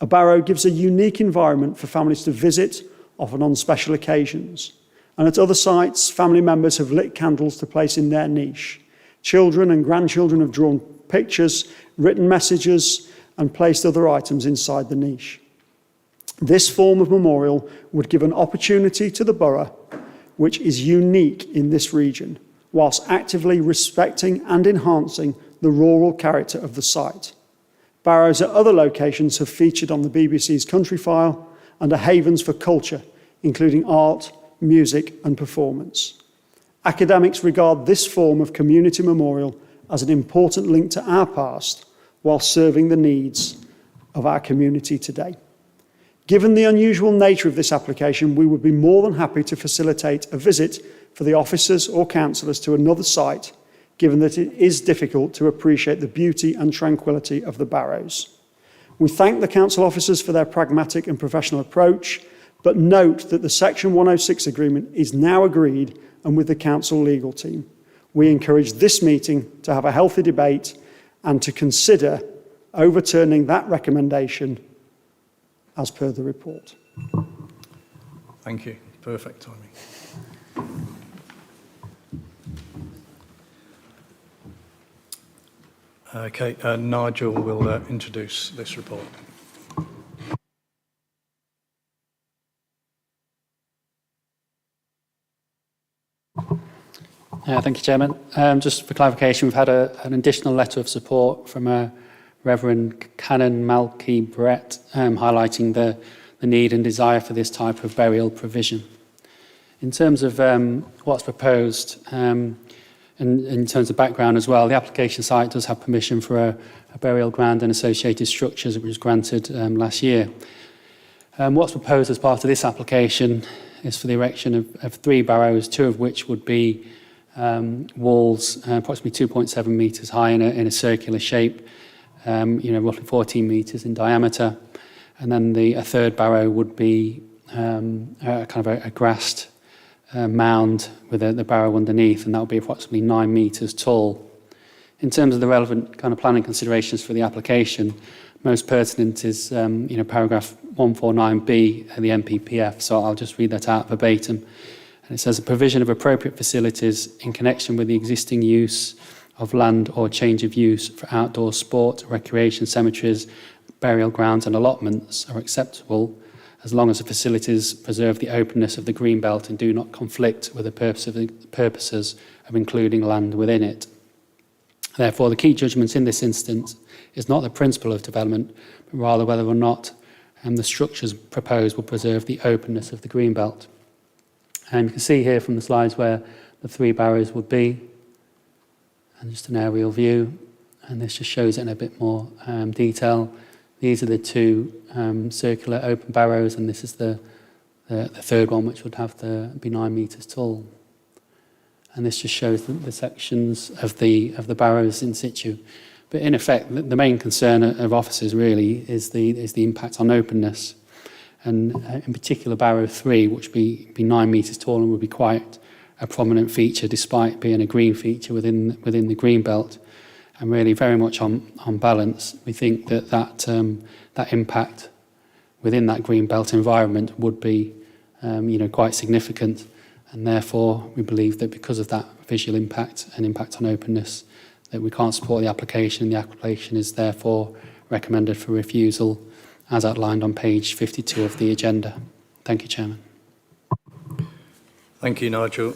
A barrow gives a unique environment for families to visit, often on special occasions. And at other sites, family members have lit candles to place in their niche. Children and grandchildren have drawn pictures, written messages, and placed other items inside the niche. This form of memorial would give an opportunity to the borough, which is unique in this region, whilst actively respecting and enhancing the rural character of the site. Barrows at other locations have featured on the BBC's Country File and are havens for culture, including art, music and performance. Academics regard this form of community memorial as an important link to our past while serving the needs of our community today. Given the unusual nature of this application, we would be more than happy to facilitate a visit for the officers or councillors to another site, given that it is difficult to appreciate the beauty and tranquility of the Barrows. We thank the council officers for their pragmatic and professional approach, but note that the Section 106 agreement is now agreed and with the council legal team. We encourage this meeting to have a healthy debate and to consider overturning that recommendation as per the report. Thank you. Perfect timing. Okay, Nigel will introduce this report. Thank you, Chairman. Just for clarification, we've had an additional letter of support from Reverend Canon Malky Brett highlighting the need and desire for this type of burial provision. In terms of what's proposed, and in terms of background as well, the application site does have permission for a burial ground and associated structures, which was granted last year. What's proposed as part of this application is for the erection of 3 barrows, 2 of which would be walls approximately 2.7 metres high in a circular shape, roughly 14 metres in diameter. And then a third barrow would be a grassed mound with the barrow underneath, and that would be approximately 9 metres tall. In terms of the relevant kind of planning considerations for the application, most pertinent is paragraph 149B of the NPPF, so I'll just read that out verbatim. And it says, a provision of appropriate facilities in connection with the existing use of land or change of use for outdoor sport, recreation, cemeteries, burial grounds and allotments are acceptable as long as the facilities preserve the openness of the green belt and do not conflict with the purposes of including land within it. Therefore, the key judgment in this instance is not the principle of development, but rather whether or not the structures proposed will preserve the openness of the green belt. And you can see here from the slides where the 3 barrows would be, and just an aerial view, and this just shows it in a bit more detail. These are the 2 circular open barrows, and this is the third one, which would have be 9 metres tall. And this just shows the sections of the barrows in situ. But in effect, the main concern of officers really is the impact on openness. And in particular, barrow 3, which would be 9 metres tall and would be quite a prominent feature, despite being a green feature within the green belt. And really very much on balance, we think that impact within that green belt environment would be quite significant. And therefore, we believe that because of that visual impact and impact on openness, that we can't support the application. The application is therefore recommended for refusal, as outlined on page 52 of the agenda. Thank you, Chairman. Thank you, Nigel.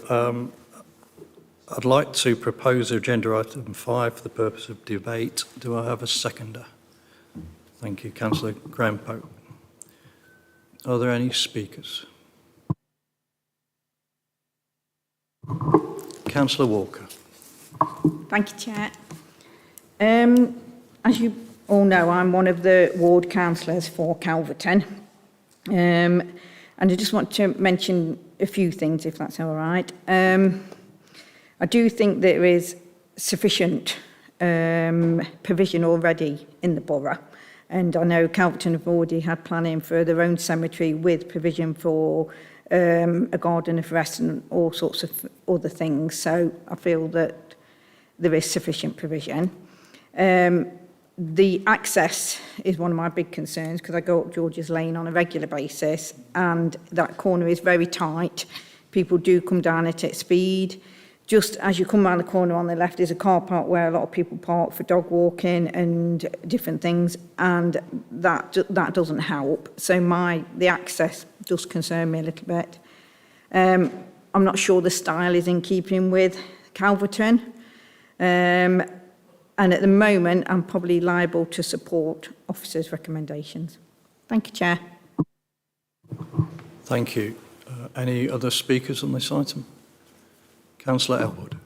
I'd like to propose agenda item 5 for the purpose of debate. Do I have a seconder? Thank you, Councillor Graham-Pope. Are there any speakers? Councillor Walker. Thank you, Chair. As you all know, I'm one of the ward councillors for Calverton. And I just want to mention a few things, if that's all right. I do think there is sufficient provision already in the borough. And I know Calverton have already had planning for their own cemetery with provision for a garden of rest and all sorts of other things. So I feel that there is sufficient provision. The access is one of my big concerns because I go up George's Lane on a regular basis and that corner is very tight. People do come down at its speed. just as you come around the corner on the left is a car park where a lot of people park for dog walking and different things, and that doesn't help. So the access does concern me a little bit. I'm not sure the style is in keeping with Calverton. And at the moment, I'm probably liable to support officers' recommendations. Thank you, Chair. Thank you. Any other speakers on this item? Councillor Elwood.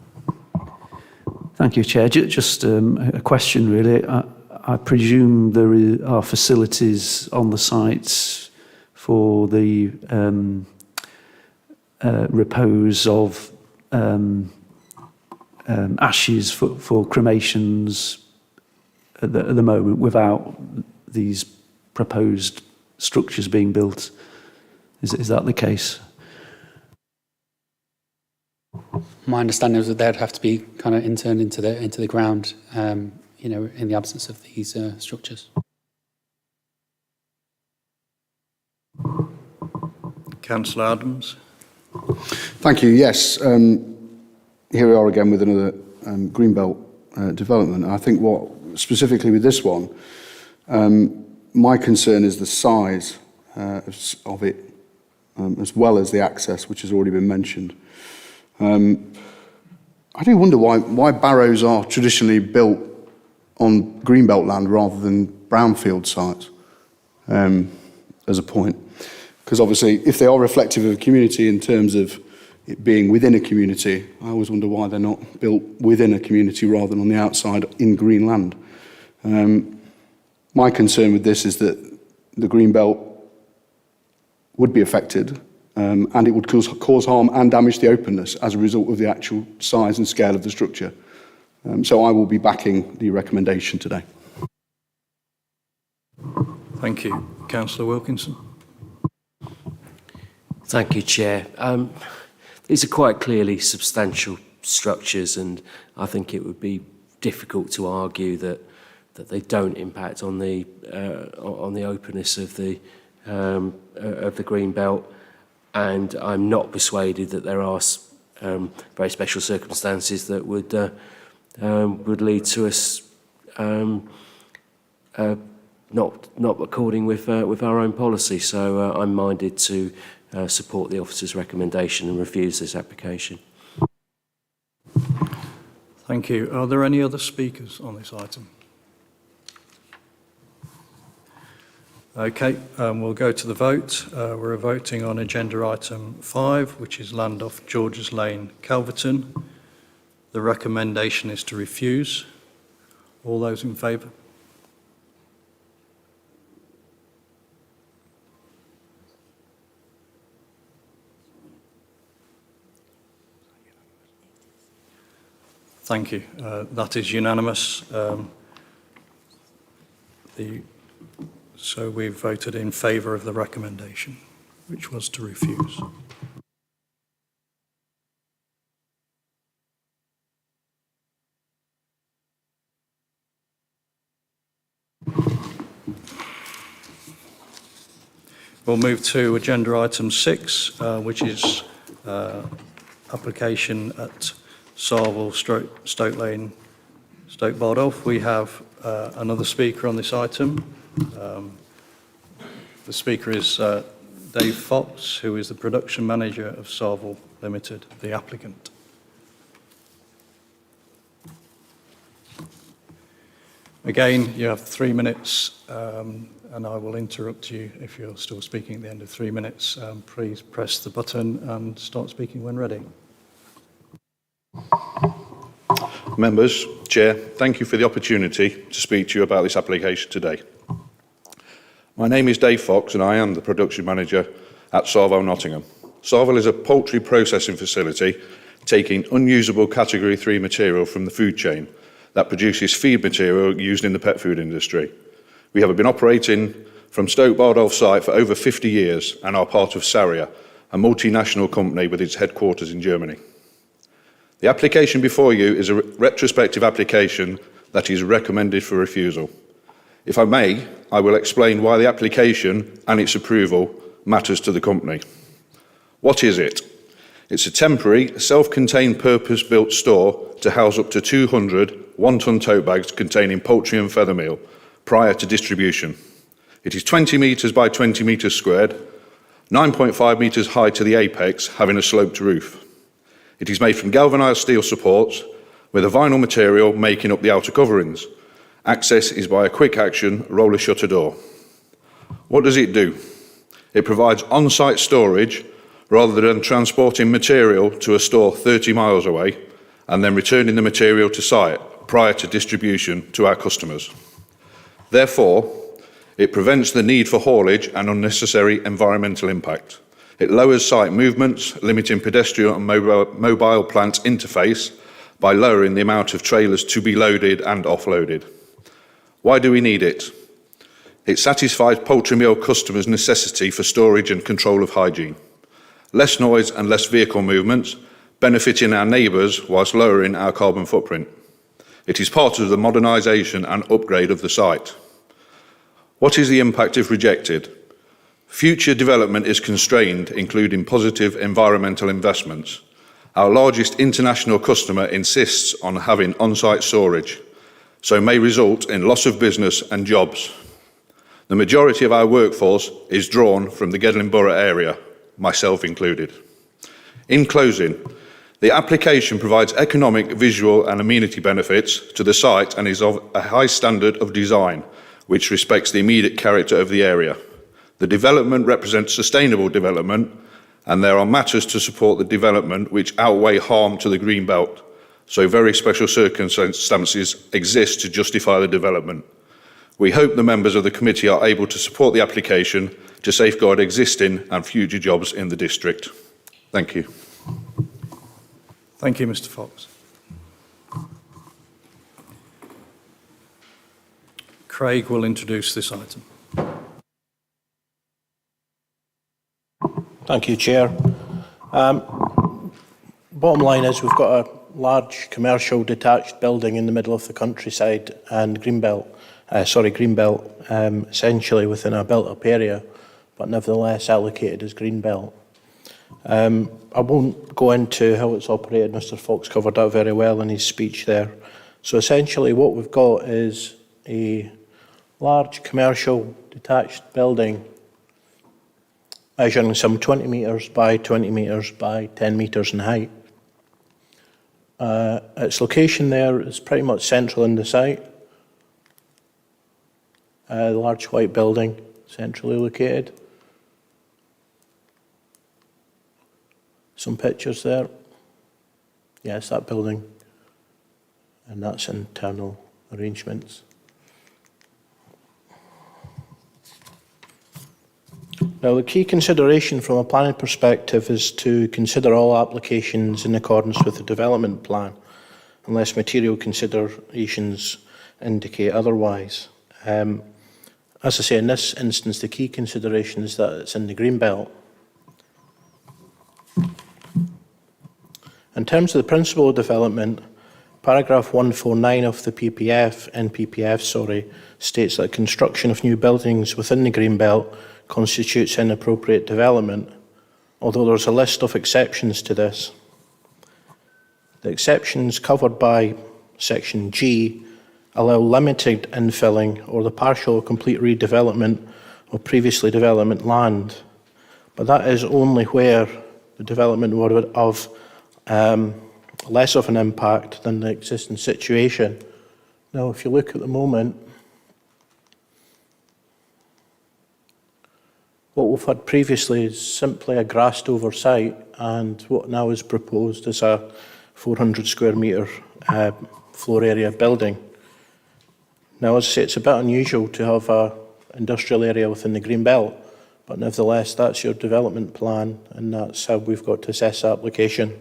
Thank you, Chair. Just a question, really. I presume there are facilities on the sites for the repose of ashes for cremations at the moment without these proposed structures being built. Is that the case? My understanding is that they'd have to be kind of interned into the ground, you know, in the absence of these structures. Councillor Adams. Thank you. Yes, here we are again with another Greenbelt development. I think what specifically with this one, my concern is the size of it, as well as the access, which has already been mentioned. I do wonder why barrows are traditionally built on Greenbelt land rather than brownfield sites, as a point. Because obviously, if they are reflective of a community in terms of it being within a community, I always wonder why they're not built within a community rather than on the outside in green land. My concern with this is that the Greenbelt would be affected, and it would cause harm and damage the openness as a result of the actual size and scale of the structure. So I will be backing the recommendation today. Thank you. Councillor Wilkinson. Thank you, Chair. These are quite clearly substantial structures, and I think it would be difficult to argue that they don't impact on the openness of the green belt. And I'm not persuaded that there are very special circumstances that would lead to us not according with our own policy. So I'm minded to support the officer's recommendation and refuse this application. Thank you. Are there any other speakers on this item? Okay, we'll go to the vote. We're voting on agenda item 5, which is land off George's Lane, Calverton. The recommendation is to refuse. All those in favour? Thank you. That is unanimous. So we've voted in favour of the recommendation, which was to refuse. We'll move to agenda item 6, which is application at Sarville, Stoke Lane, Stoke Borough. We have another speaker on this item. The speaker is Dave Fox, who is the production manager of Sarville Limited, the applicant. Again, you have 3 minutes, and I will interrupt you if you're still speaking at the end of 3 minutes. Please press the button and start speaking when ready. Members, Chair, thank you for the opportunity to speak to you about this application today. My name is Dave Fox and I am the production manager at Sarville Nottingham. Sarville is a poultry processing facility taking unusable category 3 material from the food chain that produces feed material used in the pet food industry. We have been operating from Stoke Bardolph site for over 50 years and are part of Saria, a multinational company with its headquarters in Germany. The application before you is a retrospective application that is recommended for refusal. If I may, I will explain why the application and its approval matters to the company. What is it? It's a temporary, self-contained, purpose-built store to house up to 200 one-tonne tote bags containing poultry and feather meal prior to distribution. It is 20 metres by 20 metres squared, 9.5 metres high to the apex, having a sloped roof. It is made from galvanised steel supports with a vinyl material making up the outer coverings. Access is by a quick-action roller shutter door. What does it do? It provides on-site storage rather than transporting material to a store 30 miles away and then returning the material to site prior to distribution to our customers. Therefore, it prevents the need for haulage and unnecessary environmental impact. It lowers site movements, limiting pedestrian and mobile plant interface by lowering the amount of trailers to be loaded and offloaded. Why do we need it? It satisfies poultry meal customers' necessity for storage and control of hygiene. Less noise and less vehicle movements, benefiting our neighbours whilst lowering our carbon footprint. It is part of the modernisation and upgrade of the site. What is the impact if rejected? Future development is constrained, including positive environmental investments. Our largest international customer insists on having on-site storage, so may result in loss of business and jobs. The majority of our workforce is drawn from the Gedling Borough area, myself included. In closing, the application provides economic, visual and amenity benefits to the site and is of a high standard of design, which respects the immediate character of the area. The development represents sustainable development, and there are matters to support the development which outweigh harm to the green belt, so very special circumstances exist to justify the development. We hope the members of the committee are able to support the application to safeguard existing and future jobs in the district. Thank you. Thank you, Mr. Fox. Craig will introduce this item. Thank you, Chair. Bottom line is we've got a large commercial detached building in the middle of the countryside and Greenbelt, essentially within a built-up area, but nevertheless allocated as Greenbelt. I won't go into how it's operated. Mr. Fox covered that very well in his speech there. So essentially what we've got is a large commercial detached building measuring some 20 metres by 20 metres by 10 metres in height. Its location there is pretty much central in the site. The large white building, centrally located. Some pictures there. Yes, that building. And that's internal arrangements. Now, the key consideration from a planning perspective is to consider all applications in accordance with the development plan, unless material considerations indicate otherwise. As I say, in this instance, the key consideration is that it's in the green belt. In terms of the principle of development, paragraph 149 of the NPPF, states that construction of new buildings within the green belt constitutes inappropriate development, although there's a list of exceptions to this. The exceptions covered by section G allow limited infilling or the partial or complete redevelopment of previously development land, but that is only where the development would have less of an impact than the existing situation. Now, if you look at the moment, what we've had previously is simply a grassed over site, and what now is proposed is a 400 square metre floor area building. Now, as I say, it's a bit unusual to have an industrial area within the green belt, but nevertheless, that's your development plan, and that's how we've got to assess the application.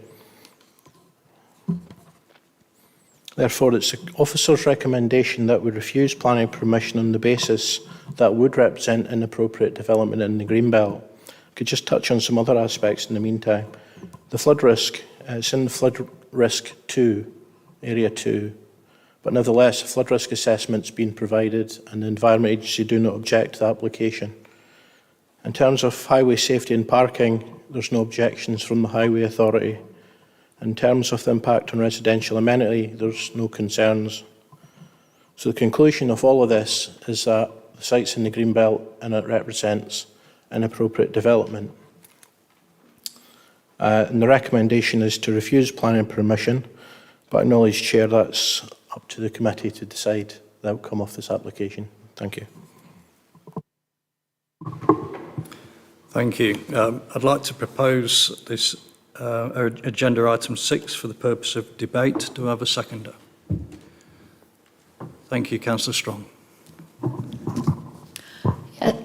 Therefore, it's the officer's recommendation that we refuse planning permission on the basis that would represent inappropriate development in the green belt. I could just touch on some other aspects in the meantime. The flood risk, it's in flood risk 2, area 2, but nevertheless, a flood risk assessment's been provided and the Environment Agency do not object to the application. In terms of highway safety and parking, there's no objections from the Highway Authority. In terms of the impact on residential amenity, there's no concerns. So the conclusion of all of this is that the site's in the Greenbelt and it represents inappropriate development. And the recommendation is to refuse planning permission, but I acknowledge, Chair, that's up to the committee to decide the outcome of this application. Thank you. Thank you. I'd like to propose this agenda item 6 for the purpose of debate. Do I have a seconder? Thank you, Councillor Strong.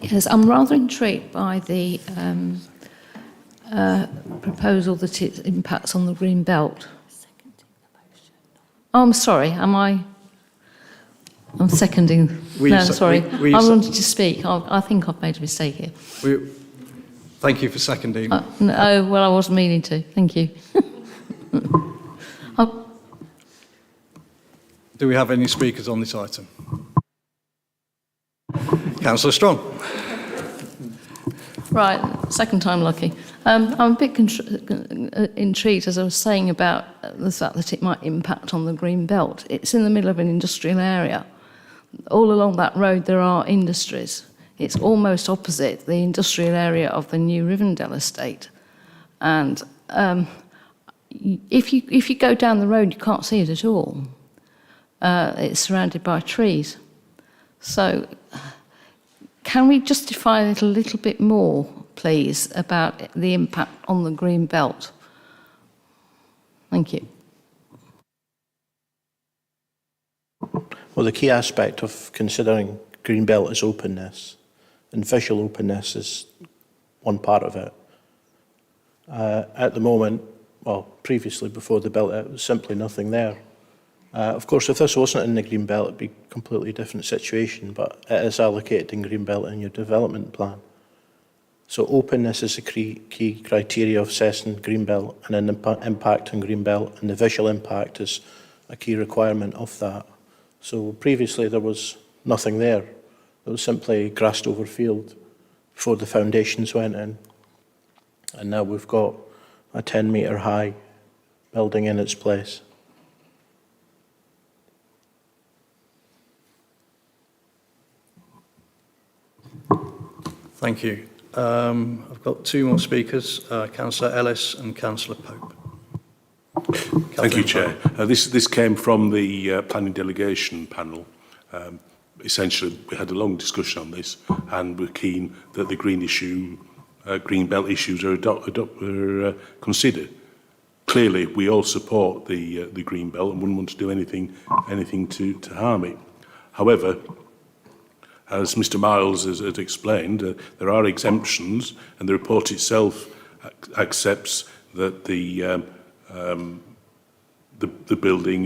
Yes, I'm rather intrigued by the proposal that it impacts on the green belt. Oh, I'm sorry, I'm seconding. Sorry. I wanted to speak. I think I've made a mistake here. Thank you for seconding. No, well, I wasn't meaning to. Thank you. Do we have any speakers on this item? Councillor Strong. Right, second time lucky. I'm a bit intrigued, as I was saying, about the fact that it might impact on the green belt. It's in the middle of an industrial area. All along that road there are industries. It's almost opposite the industrial area of the new Rivendell estate. And if you go down the road, you can't see it at all. It's surrounded by trees. So can we justify it a little bit more, please, about the impact on the green belt? Thank you. Well, the key aspect of considering green belt is openness, and visual openness is one part of it. At the moment, well, previously before the belt, there was simply nothing there. Of course, if this wasn't in the green belt, it'd be a completely different situation, but it is allocated in green belt in your development plan. So openness is a key criteria of assessing green belt and an impact on green belt, and the visual impact is a key requirement of that. So previously there was nothing there. There was simply grassed over field before the foundations went in. And now we've got a 10-metre high building in its place. Thank you. I've got two more speakers, Councillor Ellis and Councillor Pope. Thank you, Chair. This came from the planning delegation panel. Essentially, we had a long discussion on this, and we're keen that the green belt issues are considered. Clearly, we all support the green belt and wouldn't want to do anything to harm it. However, as Mr Miles has explained, there are exemptions, and the report itself accepts that the building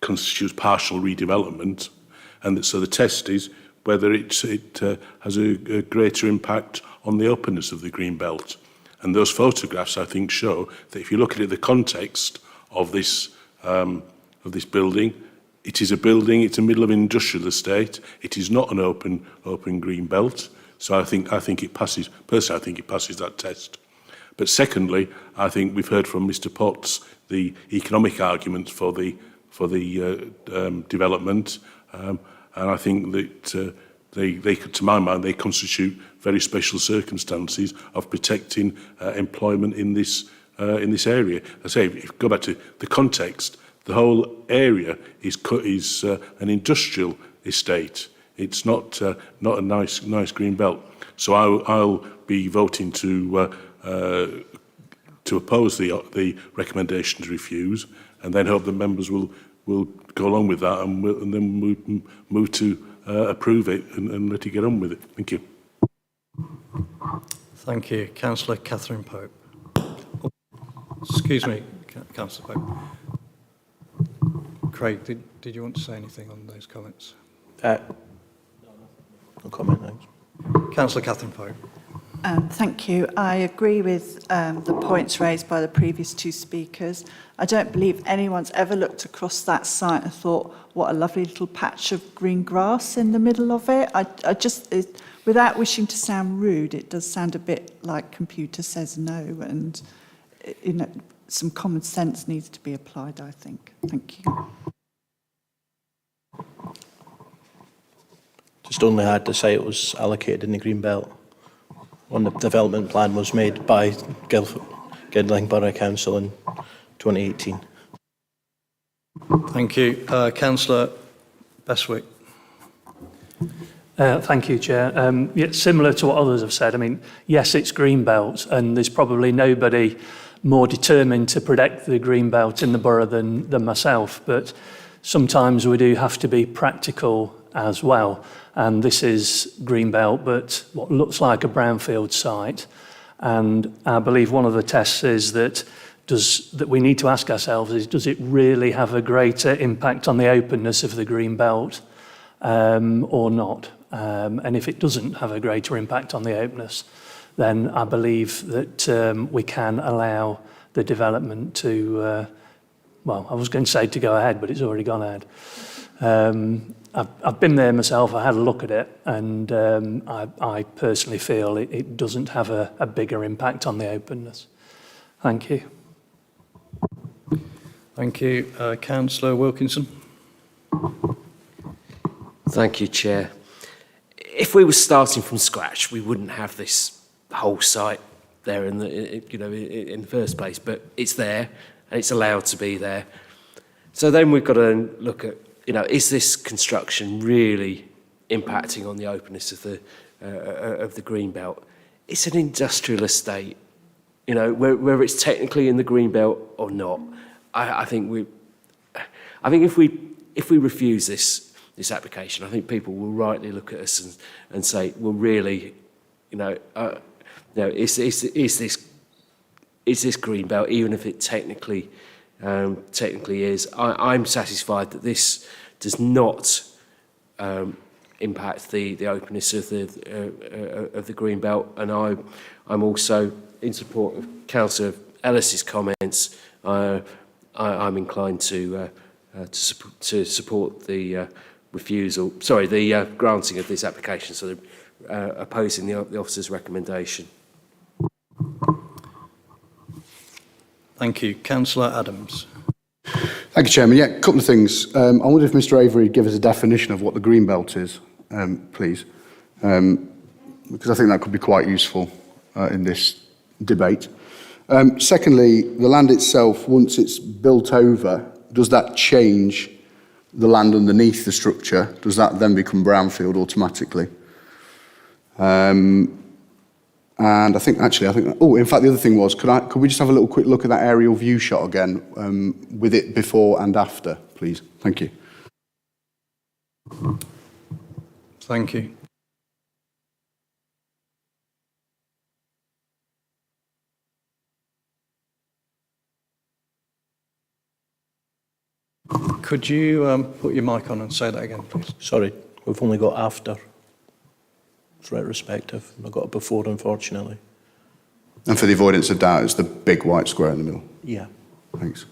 constitutes partial redevelopment, and so the test is whether it has a greater impact on the openness of the green belt. And those photographs, I think, show that if you look at it, the context of this building, it is a building. It's in the middle of an industrial estate. It is not an open green belt. So I think it passes. Personally, I think it passes that test. But secondly, I think we've heard from Mr Potts the economic arguments for the development, and I think that they, to my mind, they constitute very special circumstances of protecting employment in this area. I say, if you go back to the context, the whole area is an industrial estate. It's not a nice green belt. So I'll be voting to oppose the recommendation to refuse, and then hope the members will go along with that, and then move to approve it and let it get on with it. Thank you. Thank you. Councillor Catherine Pope. Oh, excuse me, Councillor Pope. Craig, did you want to say anything on those comments? No comment, thanks. Councillor Catherine Pope. Thank you. I agree with the points raised by the previous two speakers. I don't believe anyone's ever looked across that site and thought, what a lovely little patch of green grass in the middle of it. Without wishing to sound rude, it does sound a bit like computer says no, and some common sense needs to be applied, I think. Thank you. Just only had to say it was allocated in the green belt when the development plan was made by Gedling Borough Council in 2018. Thank you. Councillor Bestwick. Thank you, Chair. Similar to what others have said, I mean, yes, it's green belt, and there's probably nobody more determined to protect the green belt in the borough than myself, but sometimes we do have to be practical as well. And this is green belt, but what looks like a brownfield site. And I believe one of the tests is that we need to ask ourselves is, does it really have a greater impact on the openness of the green belt or not? And if it doesn't have a greater impact on the openness, then I believe that we can allow the development to, well, I was going to say to go ahead, but it's already gone ahead. I've been there myself, I had a look at it, and I personally feel it doesn't have a bigger impact on the openness. Thank you. Thank you. Councillor Wilkinson. Thank you, Chair. If we were starting from scratch, we wouldn't have this whole site there in the first place, but it's there and it's allowed to be there. So then we've got to look at, is this construction really impacting on the openness of the green belt? It's an industrial estate, whether it's technically in the green belt or not. I think if we refuse this application, I think people will rightly look at us and say, well, really, is this green belt, even if it technically is? I'm satisfied that this does not impact the openness of the green belt, and I'm also in support of Councillor Ellis's comments. I'm inclined to support the the granting of this application, so opposing the officer's recommendation. Thank you. Councillor Adams. Thank you, Chairman. Yeah, a couple of things. I wonder if Mr Avery would give us a definition of what the green belt is, please, because I think that could be quite useful in this debate. Secondly, the land itself, once it's built over, does that change the land underneath the structure? Does that then become brownfield automatically? And I think, in fact, the other thing was, could we just have a little quick look at that aerial view shot again, with it before and after, please? Thank you. Thank you. Could you put your mic on and say that again, please? Sorry, we've only got after. It's retrospective. I've got a before, unfortunately. And for the avoidance of doubt, it's the big white square in the middle? Yeah. Thanks.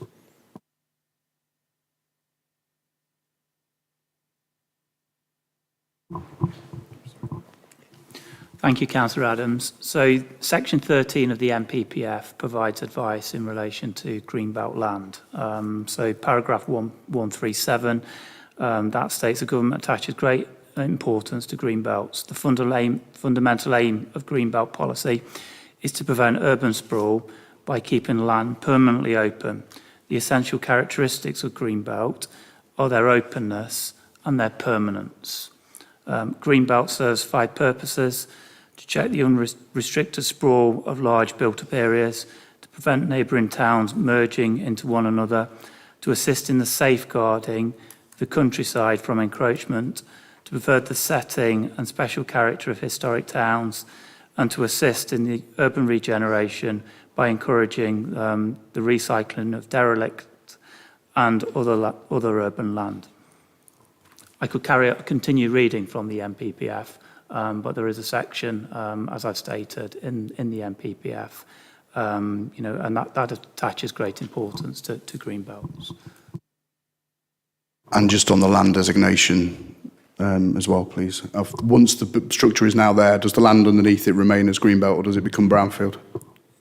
Thank you, Councillor Adams. So Section 13 of the MPPF provides advice in relation to greenbelt land. So paragraph 137, that states the government attaches great importance to greenbelts. The fundamental aim of greenbelt policy is to prevent urban sprawl by keeping land permanently open. The essential characteristics of greenbelt are their openness and their permanence. Greenbelt serves 5 purposes: to check the unrestricted sprawl of large built-up areas, to prevent neighbouring towns merging into one another, to assist in the safeguarding the countryside from encroachment, to preserve the setting and special character of historic towns, and to assist in the urban regeneration by encouraging the recycling of derelict and other urban land. I could continue reading from the MPPF, but there is a section, as I've stated, in the NPPF, and that attaches great importance to green belts. And just on the land designation as well, please. Once the structure is now there, does the land underneath it remain as greenbelt or does it become brownfield?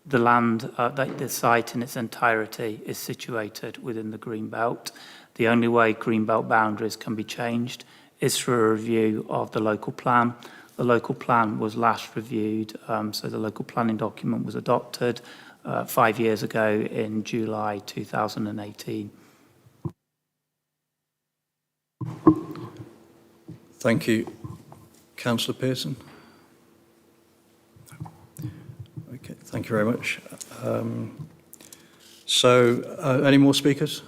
The land, the site in its entirety is situated within the green belt. The only way green belt boundaries can be changed is through a review of the local plan. The local plan was last reviewed, so the local planning document was adopted 5 years ago in July 2018. Thank you. Councillor Pearson? Okay, thank you very much. Any more speakers?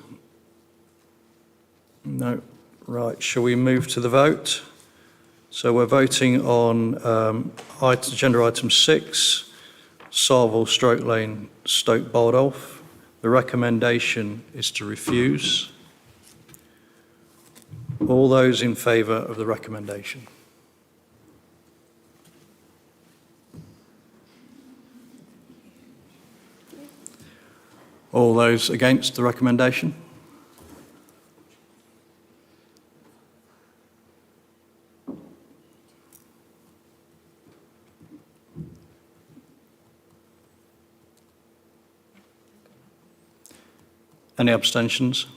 No. Right, shall we move to the vote? So we're voting on agenda item 6, Sarville Stroke Lane, Stoke Bardolph. The recommendation is to refuse. All those in favour of the recommendation? All those against the recommendation? Any abstentions?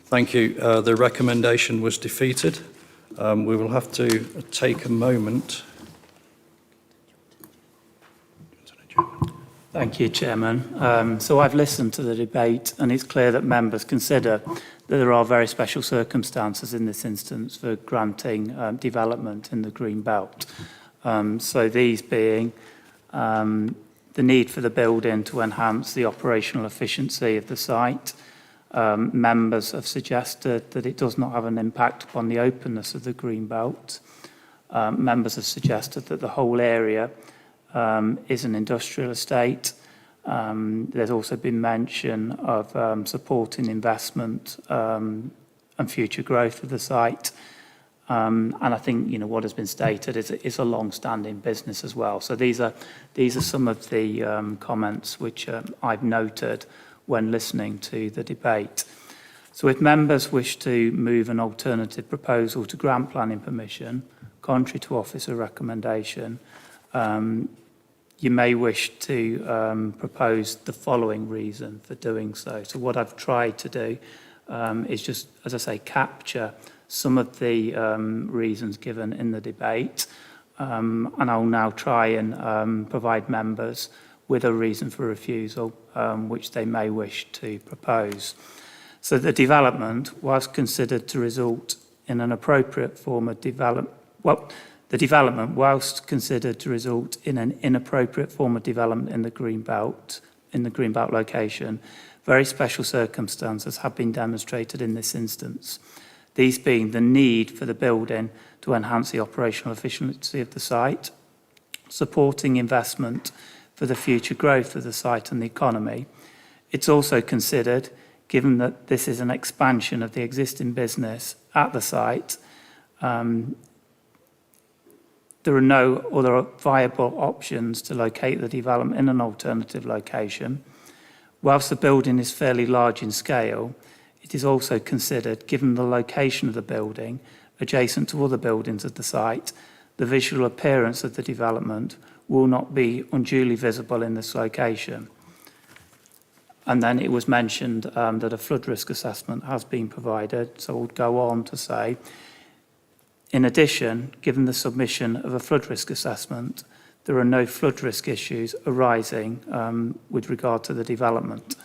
Thank you. The recommendation was defeated. We will have to take a moment. Thank you, Chairman. So I've listened to the debate, and it's clear that members consider that there are very special circumstances in this instance for granting development in the Green Belt. So these being the need for the building to enhance the operational efficiency of the site. Members have suggested that it does not have an impact upon the openness of the green belt. Members have suggested that the whole area is an industrial estate. There's also been mention of supporting investment and future growth of the site. And I think what has been stated is a long-standing business as well. So these are some of the comments which I've noted when listening to the debate. So if members wish to move an alternative proposal to grant planning permission, contrary to officer recommendation, you may wish to propose the following reason for doing so. So what I've tried to do is just, as I say, capture some of the reasons given in the debate, and I'll now try and provide members with a reason for refusal, which they may wish to propose. So the development was considered to result in an appropriate form of development. Well, the development, whilst considered to result in an inappropriate form of development in the green belt location, very special circumstances have been demonstrated in this instance. These being the need for the building to enhance the operational efficiency of the site, supporting investment for the future growth of the site and the economy. It's also considered, given that this is an expansion of the existing business at the site, there are no other viable options to locate the development in an alternative location. Whilst the building is fairly large in scale, it is also considered, given the location of the building, adjacent to other buildings at the site, the visual appearance of the development will not be unduly visible in this location. And then it was mentioned that a flood risk assessment has been provided, so we'll go on to say, in addition, given the submission of a flood risk assessment, there are no flood risk issues arising with regard to the development.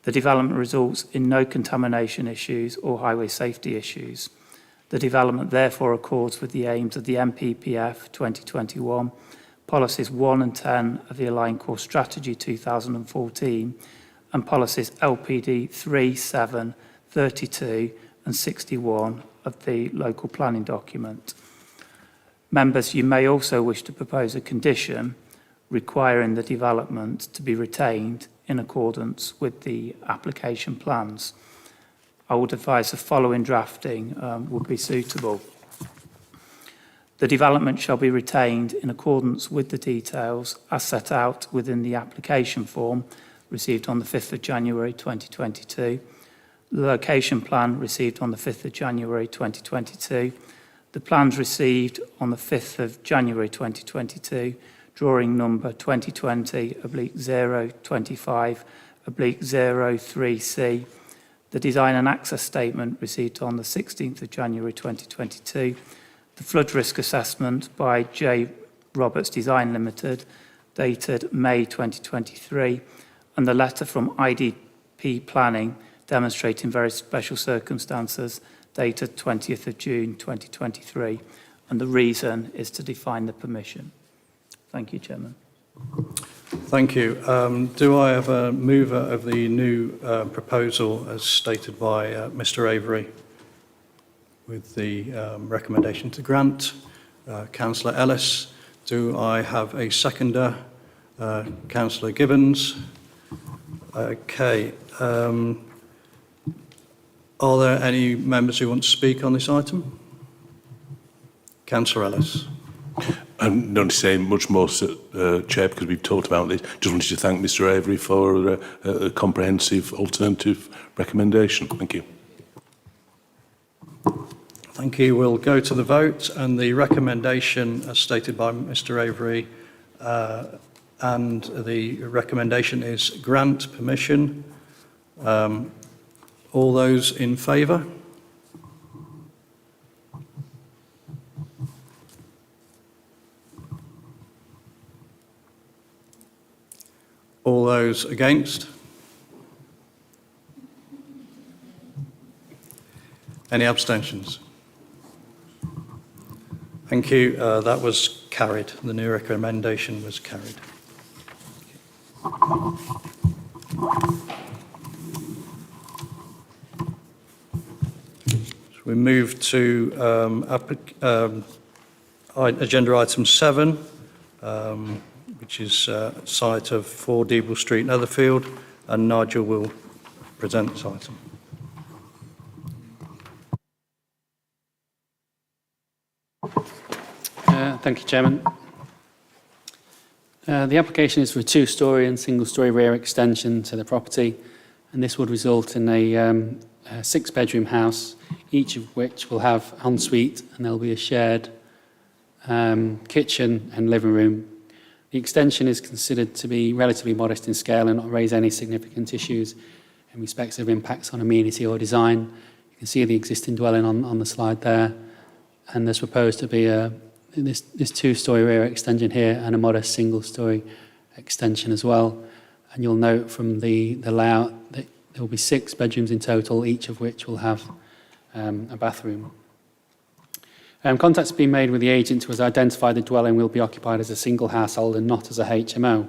The development results in no contamination issues or highway safety issues. The development therefore accords with the aims of the NPPF 2021, policies 1 and 10 of the Aligned Core Strategy 2014, and policies LPD 3, 7, 32 and 61 of the local planning document. Members, you may also wish to propose a condition requiring the development to be retained in accordance with the application plans. I would advise the following drafting would be suitable. The development shall be retained in accordance with the details as set out within the application form received on the 5th of January 2022, the location plan received on the 5th of January 2022, the plans received on the 5th of January 2022, drawing number 2020/025/03C, the design and access statement received on the 16th of January 2022, the flood risk assessment by J. Roberts Design Limited, dated May 2023, and the letter from IDP Planning demonstrating various special circumstances, dated 20th of June 2023, and the reason is to define the permission. Thank you, Chairman. Thank you. Do I have a mover of the new proposal as stated by Mr Avery with the recommendation to grant? Councillor Ellis. Do I have a seconder? Councillor Gibbons. Okay. Are there any members who want to speak on this item? Councillor Ellis. I'm not saying much more, Chair, because we've talked about this. Just wanted to thank Mr Avery for a comprehensive alternative recommendation. Thank you. Thank you. We'll go to the vote, and the recommendation as stated by Mr Avery and the recommendation is grant permission. All those in favour? All those against? Any abstentions? Thank you. That was carried. The new recommendation was carried. We move to agenda item 7, which is site of 4 Deeble Street, Netherfield, and Nigel will present this item. Thank you, Chairman. The application is for a 2-storey and single-storey rear extension to the property, and this would result in a 6-bedroom house, each of which will have ensuite, and there'll be a shared kitchen and living room. The extension is considered to be relatively modest in scale and not raise any significant issues in respect of impacts on amenity or design. You can see the existing dwelling on the slide there, and there's proposed to be this 2-storey rear extension here and a modest single-storey extension as well. And you'll note from the layout that there will be 6 bedrooms in total, each of which will have a bathroom. Contact's been made with the agent who has identified the dwelling will be occupied as a single household and not as a HMO.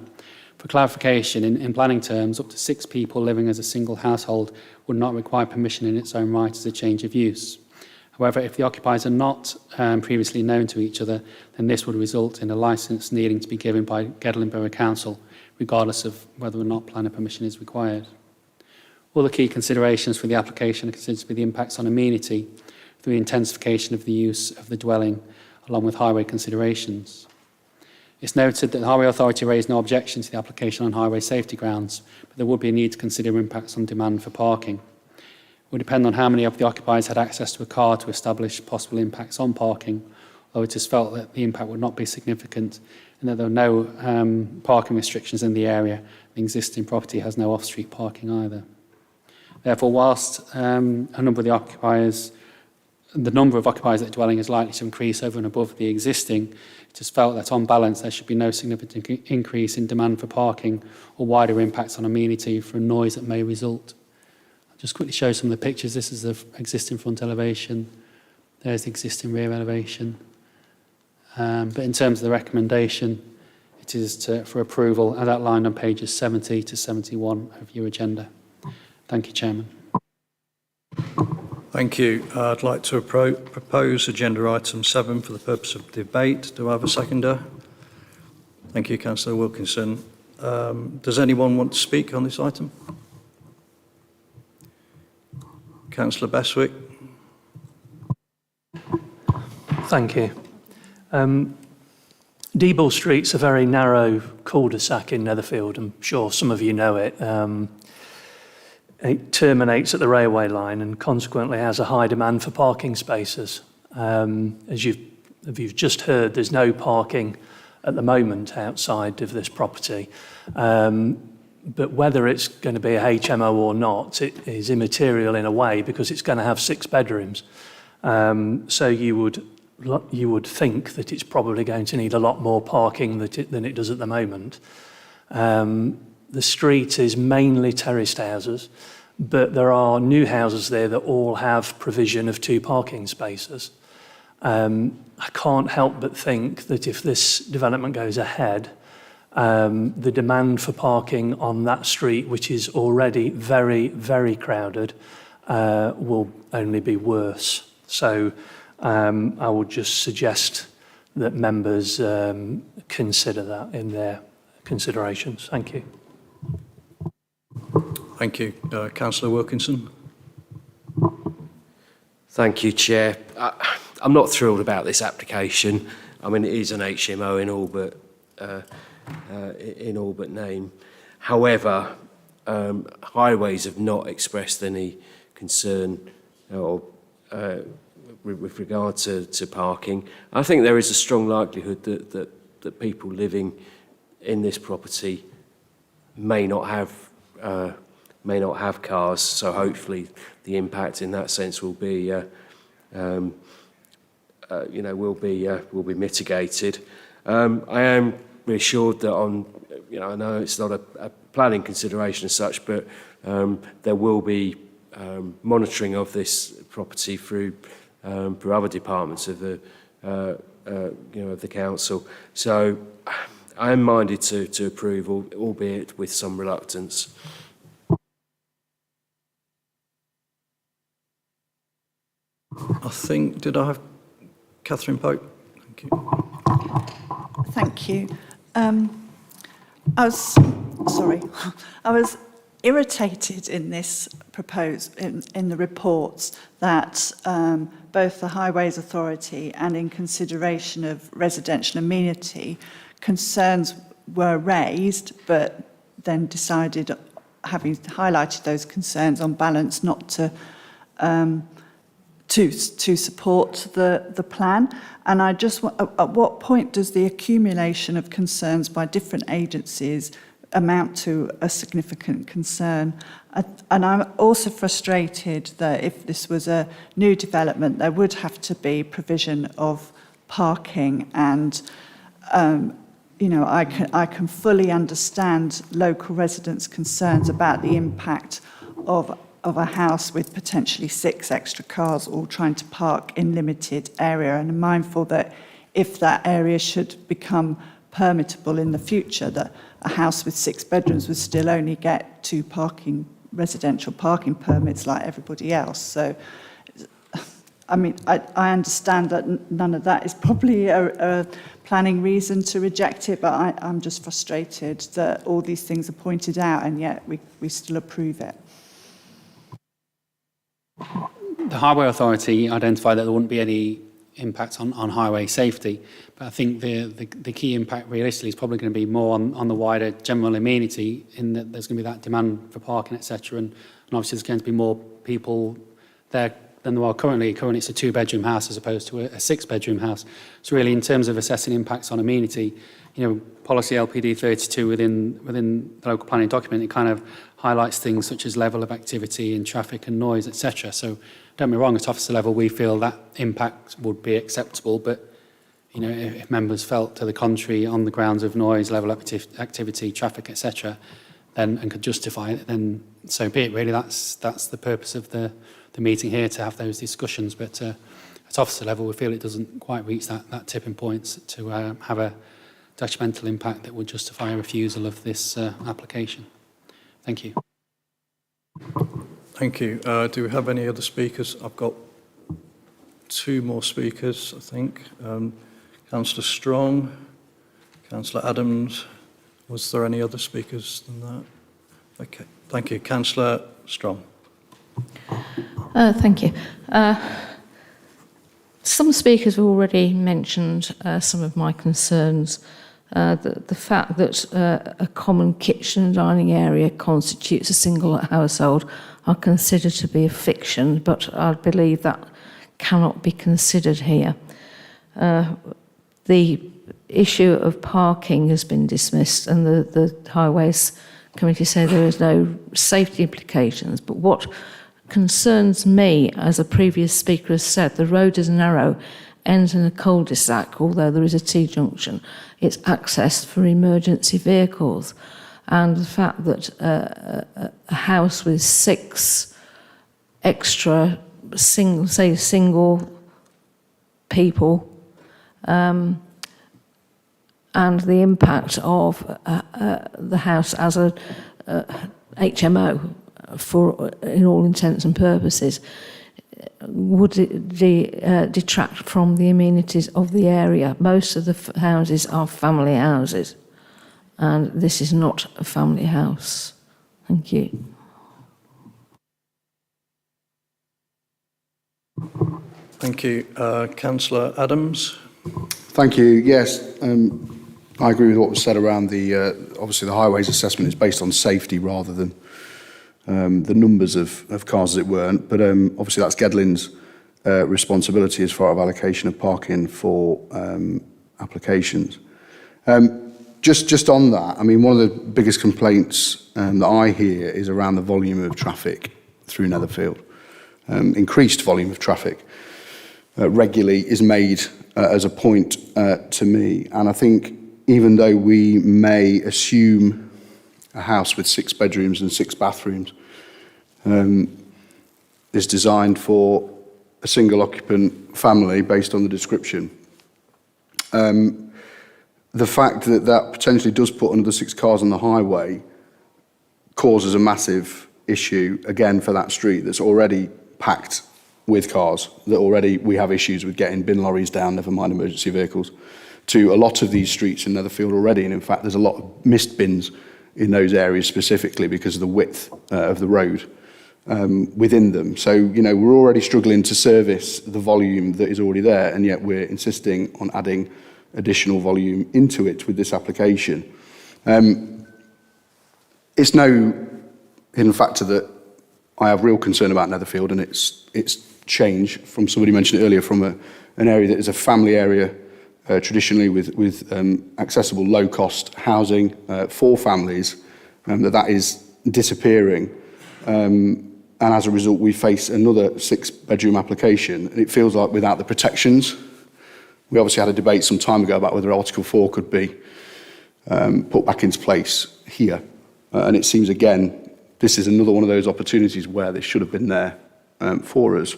For clarification, in planning terms, up to 6 people living as a single household would not require permission in its own right as a change of use. However, if the occupiers are not previously known to each other, then this would result in a licence needing to be given by Gedling Borough Council, regardless of whether or not planning permission is required. Other key considerations for the application are considered to be the impacts on amenity, through the intensification of the use of the dwelling, along with highway considerations. It's noted that the Highway Authority raised no objection to the application on highway safety grounds, but there would be a need to consider impacts on demand for parking. It would depend on how many of the occupiers had access to a car to establish possible impacts on parking, although it is felt that the impact would not be significant and that there are no parking restrictions in the area. The existing property has no off-street parking either. Therefore, whilst a number of the occupiers the number of occupiers at the dwelling is likely to increase over and above the existing, it is felt that on balance there should be no significant increase in demand for parking or wider impacts on amenity from noise that may result. I'll just quickly show some of the pictures. This is the existing front elevation. There's the existing rear elevation. But in terms of the recommendation, it is for approval as outlined on pages 70 to 71 of your agenda. Thank you, Chairman. Thank you. I'd like to propose agenda item 7 for the purpose of debate. Do I have a seconder? Thank you, Councillor Wilkinson. Does anyone want to speak on this item? Councillor Bestwick. Thank you. Deeble Street's a very narrow cul-de-sac in Netherfield. I'm sure some of you know it. It terminates at the railway line and consequently has a high demand for parking spaces. As you've just heard, there's no parking at the moment outside of this property. But whether it's going to be a HMO or not, it is immaterial in a way because it's going to have 6 bedrooms. So you would think that it's probably going to need a lot more parking than it does at the moment. The street is mainly terraced houses, but there are new houses there that all have provision of 2 parking spaces. I can't help but think that if this development goes ahead, the demand for parking on that street, which is already very, very crowded, will only be worse. So I would just suggest that members consider that in their considerations. Thank you. Thank you. Councillor Wilkinson. Thank you, Chair. I'm not thrilled about this application. I mean, it is an HMO in all but name. However, Highways have not expressed any concern or with regard to parking. I think there is a strong likelihood that people living in this property may not have cars. So hopefully, the impact in that sense will be, will be mitigated. I am reassured that I know it's not a planning consideration as such, but there will be monitoring of this property through other departments of the council. So I am minded to approve, albeit with some reluctance. I think, did I have Catherine Pope? Thank you. Thank you. I was irritated in this in the reports that both the Highways Authority and in consideration of residential amenity, concerns were raised, but then decided, having highlighted those concerns, on balance not to support the plan. And I just want, at what point does the accumulation of concerns by different agencies amount to a significant concern? And I'm also frustrated that if this was a new development, there would have to be provision of parking. And I can fully understand local residents' concerns about the impact of a house with potentially 6 extra cars all trying to park in limited area, and I'm mindful that if that area should become permittable in the future, that a house with 6 bedrooms would still only get 2 residential parking permits like everybody else. So, I mean, I understand that none of that is probably a planning reason to reject it, but I'm just frustrated that all these things are pointed out and yet we still approve it. The Highway Authority identified that there wouldn't be any impact on highway safety, but I think the key impact realistically is probably going to be more on the wider general amenity, in that there's going to be that demand for parking, etc. And obviously there's going to be more people there than there are currently. Currently it's a 2-bedroom house as opposed to a 6-bedroom house. So really, in terms of assessing impacts on amenity, policy LPD 32 within the local planning document, it kind of highlights things such as level of activity and traffic and noise, etc. So don't be wrong, at officer level we feel that impact would be acceptable, but if members felt to the contrary on the grounds of noise, level of activity, traffic, etc., then and could justify it, then so be it. Really, that's the purpose of the meeting here, to have those discussions. But at officer level, we feel it doesn't quite reach that tipping point to have a detrimental impact that would justify a refusal of this application. Thank you. Thank you. Do we have any other speakers? I've got 2 more speakers, I think. Councillor Strong, Councillor Adams. Was there any other speakers than that? Okay, thank you. Councillor Strong. Thank you. Some speakers have already mentioned some of my concerns. The fact that a common kitchen and dining area constitutes a single household I consider to be a fiction, but I believe that cannot be considered here. The issue of parking has been dismissed, and the Highways Committee say there is no safety implications, but what concerns me, as a previous speaker has said, the road is narrow, ends in a cul-de-sac, although there is a T-junction. It's access for emergency vehicles. And the fact that a house with 6 extra single people, and the impact of the house as a HMO, in all intents and purposes, would detract from the amenities of the area. Most of the houses are family houses, and this is not a family house. Thank you. Thank you. Councillor Adams. Thank you. Yes, I agree with what was said around the, obviously the highways assessment is based on safety rather than the numbers of cars, as it were. But obviously that's Gedling's responsibility as far as allocation of parking for applications. Just on that, I mean, one of the biggest complaints that I hear is around the volume of traffic through Netherfield. Increased volume of traffic regularly is made as a point to me. And I think even though we may assume a house with 6 bedrooms and 6 bathrooms is designed for a single occupant family based on the description, the fact that that potentially does put another 6 cars on the highway causes a massive issue, again, for that street that's already packed with cars, that already we have issues with getting bin lorries down, never mind emergency vehicles, to a lot of these streets in Netherfield already. And in fact, there's a lot of missed bins in those areas specifically because of the width of the road within them. So, you know, we're already struggling to service the volume that is already there, and yet we're insisting on adding additional volume into it with this application. It's no hidden factor that I have real concern about Netherfield, and it's change from, somebody mentioned it earlier, from an area that is a family area traditionally with accessible low-cost housing for families, that is disappearing. And as a result, we face another 6-bedroom application, and it feels like without the protections. We obviously had a debate some time ago about whether Article 4 could be put back into place here. And it seems, again, this is another one of those opportunities where they should have been there for us.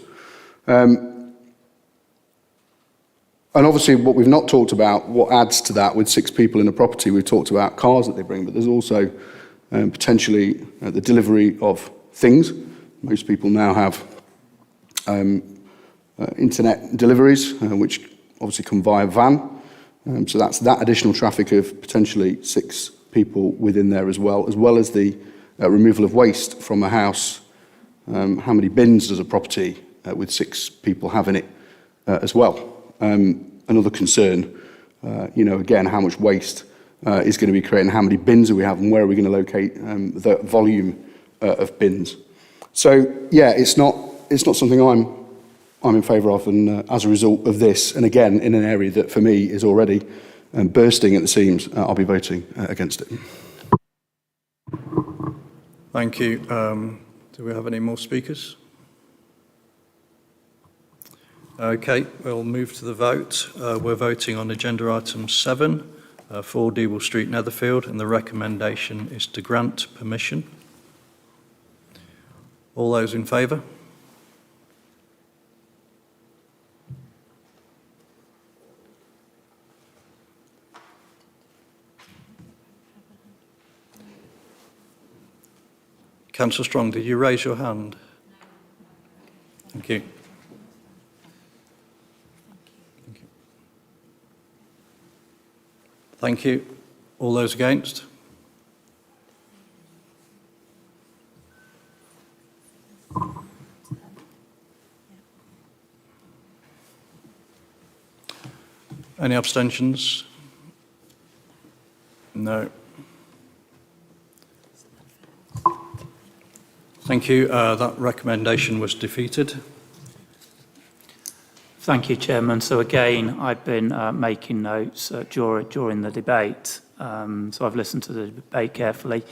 And obviously what we've not talked about, what adds to that with 6 people in a property, we've talked about cars that they bring, but there's also potentially the delivery of things. Most people now have internet deliveries, which obviously come via van. So that's that additional traffic of potentially 6 people within there as well as the removal of waste from a house. How many bins does a property with 6 people have in it as well? Another concern, you know, again, how much waste is going to be created, and how many bins do we have, and where are we going to locate the volume of bins? So yeah, it's not something I'm in favour of, and as a result of this, and again in an area that for me is already bursting at the seams, I'll be voting against it. Thank you. Do we have any more speakers? Okay, we'll move to the vote. We're voting on agenda item 7, 4 Deeble Street, Netherfield, and the recommendation is to grant permission. All those in favour? Councillor Strong, did you raise your hand? Thank you. Thank you. All those against? Any abstentions? No. Thank you. That recommendation was defeated. Thank you, Chairman. So again, I've been making notes during the debate. So I've listened to the debate carefully,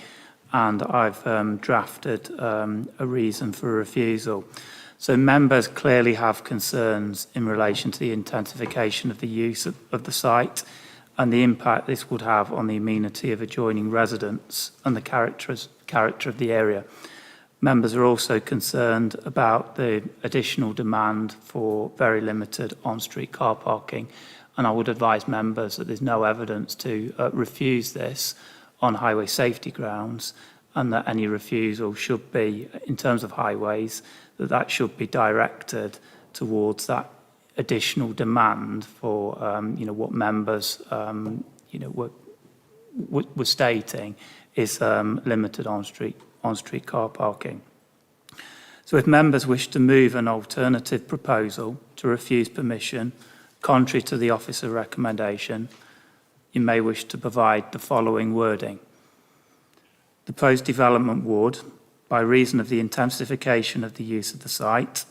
and I've drafted a reason for refusal. So members clearly have concerns in relation to the intensification of the use of the site and the impact this would have on the amenity of adjoining residents and the character of the area. Members are also concerned about the additional demand for very limited on-street car parking, and I would advise members that there's no evidence to refuse this on highway safety grounds, and that any refusal should be, in terms of highways, that should be directed towards that additional demand for, what members, were stating is limited on-street car parking. So if members wish to move an alternative proposal to refuse permission, contrary to the officer recommendation, you may wish to provide the following wording. The proposed development would, by reason of the intensification of the use of the site,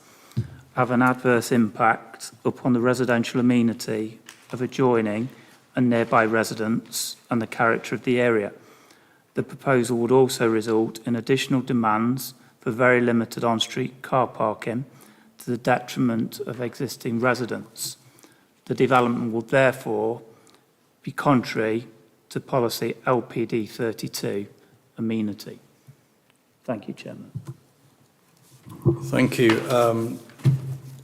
have an adverse impact upon the residential amenity of adjoining and nearby residents and the character of the area. The proposal would also result in additional demands for very limited on-street car parking to the detriment of existing residents. The development would therefore be contrary to policy LPD 32, amenity. Thank you, Chairman. Thank you.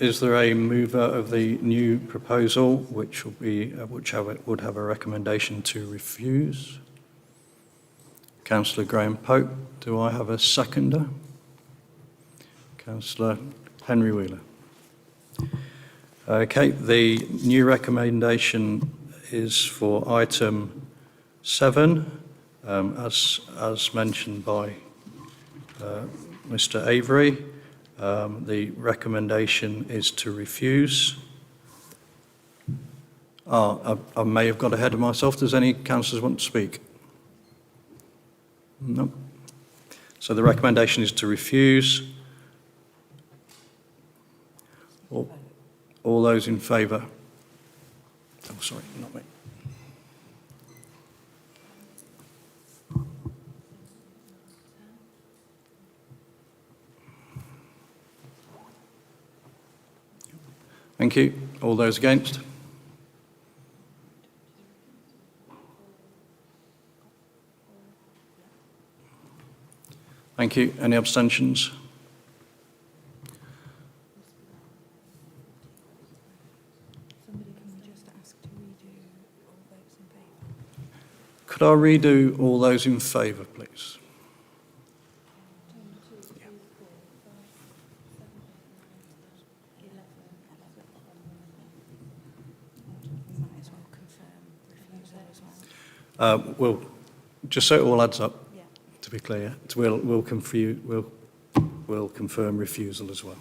Is there a mover of the new proposal which would have a recommendation to refuse? Councillor Graham Pope. Do I have a seconder? Councillor Henry Wheeler. Okay, the new recommendation is for item 7, as mentioned by Mr. Avery. The recommendation is to refuse. I may have got ahead of myself. Does any councillors want to speak? No. So the recommendation is to refuse. All those in favour? Oh, sorry, not me. Thank you. All those against? Thank you. Any abstentions? Could I redo all those in favour, please? Well, just so it all adds up, to be clear, we'll confirm refusal as well.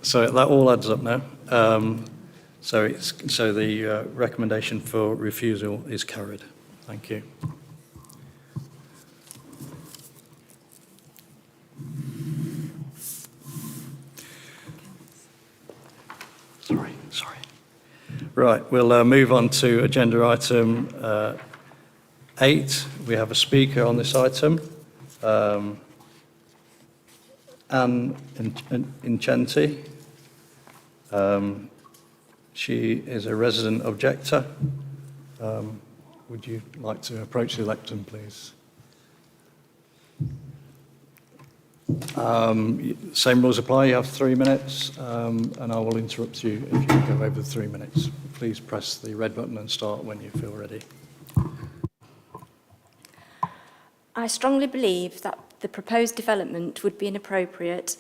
So that all adds up now. So the recommendation for refusal is carried. Thank you. Sorry. Right, we'll move on to agenda item 8. We have a speaker on this item. Anne Incenti. She is a resident objector. Would you like to approach the lectern, please? Same rules apply. You have 3 minutes, and I will interrupt you if you go over the 3 minutes. Please press the red button and start when you feel ready. I strongly believe that the proposed development would be inappropriate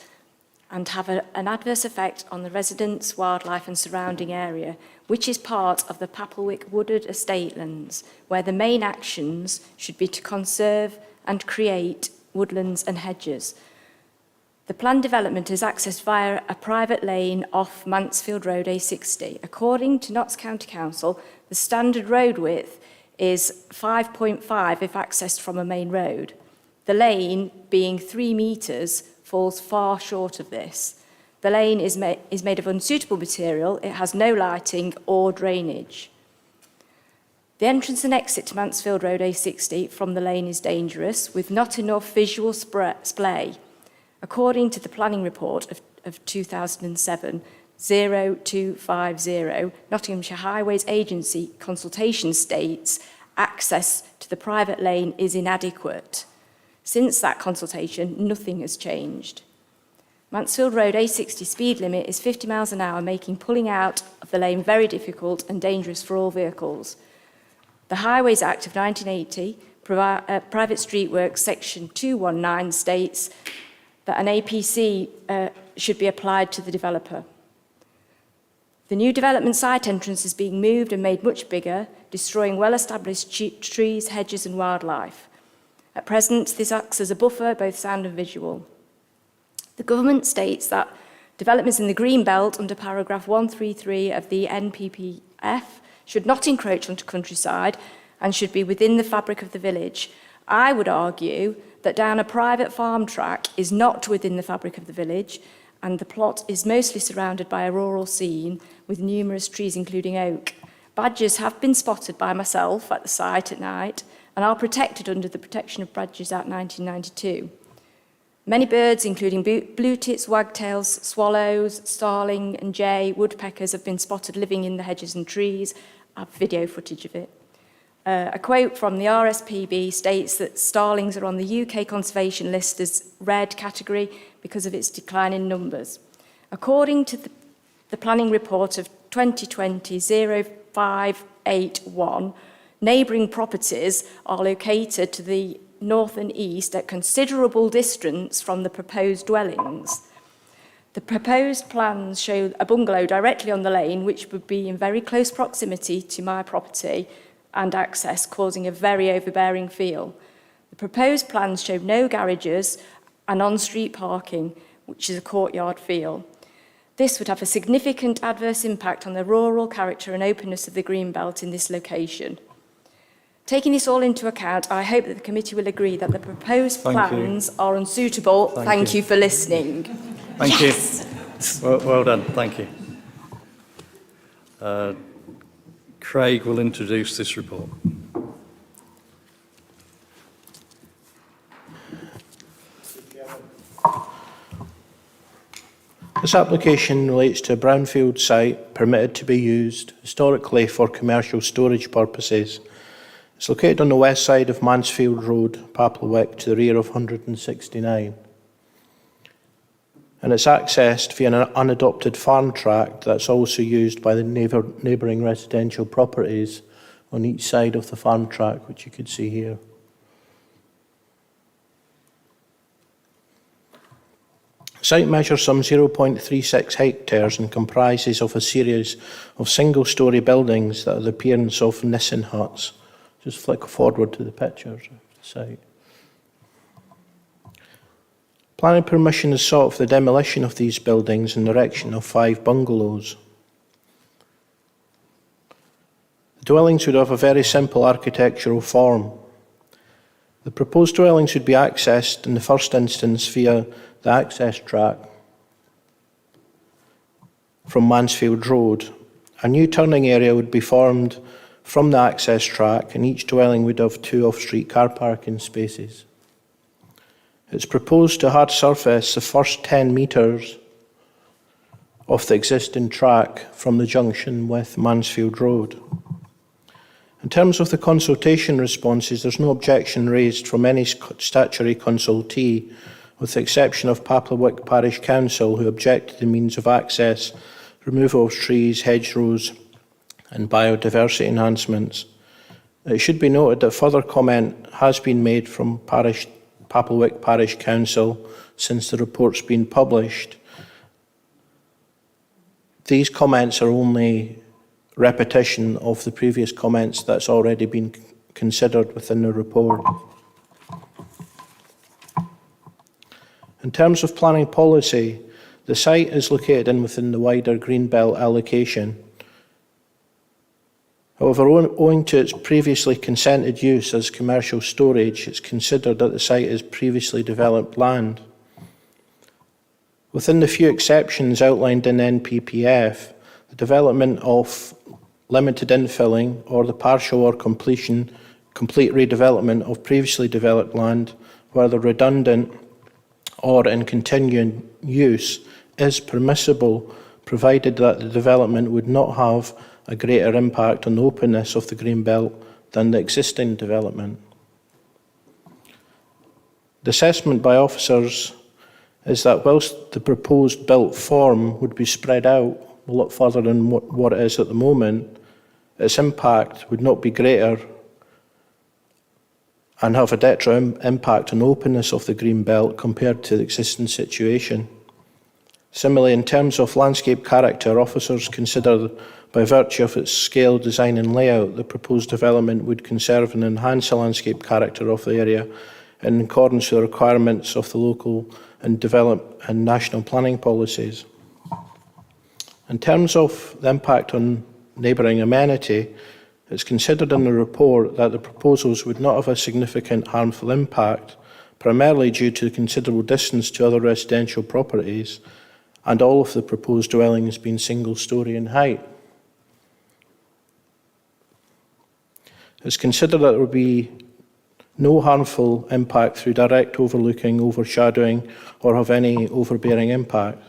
and have an adverse effect on the residents, wildlife and surrounding area, which is part of the Papelwick Wooded Estatelands, where the main actions should be to conserve and create woodlands and hedges. The planned development is accessed via a private lane off Mansfield Road A60. According to Notts County Council, the standard road width is 5.5 if accessed from a main road. The lane, being 3 metres, falls far short of this. The lane is made of unsuitable material, it has no lighting or drainage. The entrance and exit to Mansfield Road A60 from the lane is dangerous, with not enough visual splay. According to the planning report of 2007, 0250, Nottinghamshire Highways Agency consultation states access to the private lane is inadequate. Since that consultation, nothing has changed. Mansfield Road A60 speed limit is 50 miles an hour, making pulling out of the lane very difficult and dangerous for all vehicles. The Highways Act of 1980, Private Street Works Section 219 states that an APC should be applied to the developer. The new development site entrance is being moved and made much bigger, destroying well-established trees, hedges and wildlife. At present, this acts as a buffer, both sound and visual. The government states that developments in the green belt under paragraph 133 of the NPPF should not encroach onto countryside and should be within the fabric of the village. I would argue that down a private farm track is not within the fabric of the village, and the plot is mostly surrounded by a rural scene with numerous trees, including oak. Badgers have been spotted by myself at the site at night and are protected under the Protection of Badgers Act 1992. Many birds, including blue tits, wagtails, swallows, starling and jay, woodpeckers have been spotted living in the hedges and trees. I have video footage of it. A quote from the RSPB states that starlings are on the UK conservation list as red category because of its decline in numbers. According to the planning report of 2020-0581, neighbouring properties are located to the north and east at considerable distance from the proposed dwellings. The proposed plans show a bungalow directly on the lane, which would be in very close proximity to my property and access, causing a very overbearing feel. The proposed plans show no garages and on-street parking, which is a courtyard feel. This would have a significant adverse impact on the rural character and openness of the Greenbelt in this location. Taking this all into account, I hope that the committee will agree that the proposed plans are unsuitable. Thank you for listening. Thank you. Well done. Thank you. Craig will introduce this report. This application relates to a brownfield site permitted to be used historically for commercial storage purposes. It's located on the west side of Mansfield Road, Papelwick, to the rear of 169. And it's accessed via an unadopted farm tract that's also used by the neighbouring residential properties on each side of the farm tract, which you could see here. The site measures some 0.36 hectares and comprises of a series of single-storey buildings that have the appearance of Nissen huts. Just flick forward to the pictures of the site. Planning permission is sought for the demolition of these buildings and the erection of 5 bungalows. The dwellings would have a very simple architectural form. The proposed dwellings would be accessed in the first instance via the access track from Mansfield Road. A new turning area would be formed from the access track, and each dwelling would have 2 off-street car parking spaces. It's proposed to hard surface the first 10 metres of the existing track from the junction with Mansfield Road. In terms of the consultation responses, there's no objection raised from any statutory consultee, with the exception of Papelwick Parish Council, who object to the means of access, removal of trees, hedgerows and biodiversity enhancements. It should be noted that further comment has been made from Papelwick Parish Council since the report's been published, these comments are only repetition of the previous comments that's already been considered within the report. In terms of planning policy, the site is located within the wider Greenbelt allocation. However, owing to its previously consented use as commercial storage, it's considered that the site is previously developed land. Within the few exceptions outlined in NPPF, the development of limited infilling or the partial or complete redevelopment of previously developed land, whether redundant or in continuing use, is permissible, provided that the development would not have a greater impact on the openness of the Greenbelt than the existing development. The assessment by officers is that whilst the proposed built form would be spread out a lot further than what it is at the moment, its impact would not be greater and have a detrimental impact on the openness of the Greenbelt compared to the existing situation. Similarly, in terms of landscape character, officers consider, by virtue of its scale, design and layout, the proposed development would conserve and enhance the landscape character of the area in accordance with the requirements of the local and national planning policies. In terms of the impact on neighbouring amenity, it's considered in the report that the proposals would not have a significant harmful impact, primarily due to the considerable distance to other residential properties and all of the proposed dwellings being single-storey in height. It's considered that there would be no harmful impact through direct overlooking, overshadowing, or have any overbearing impact.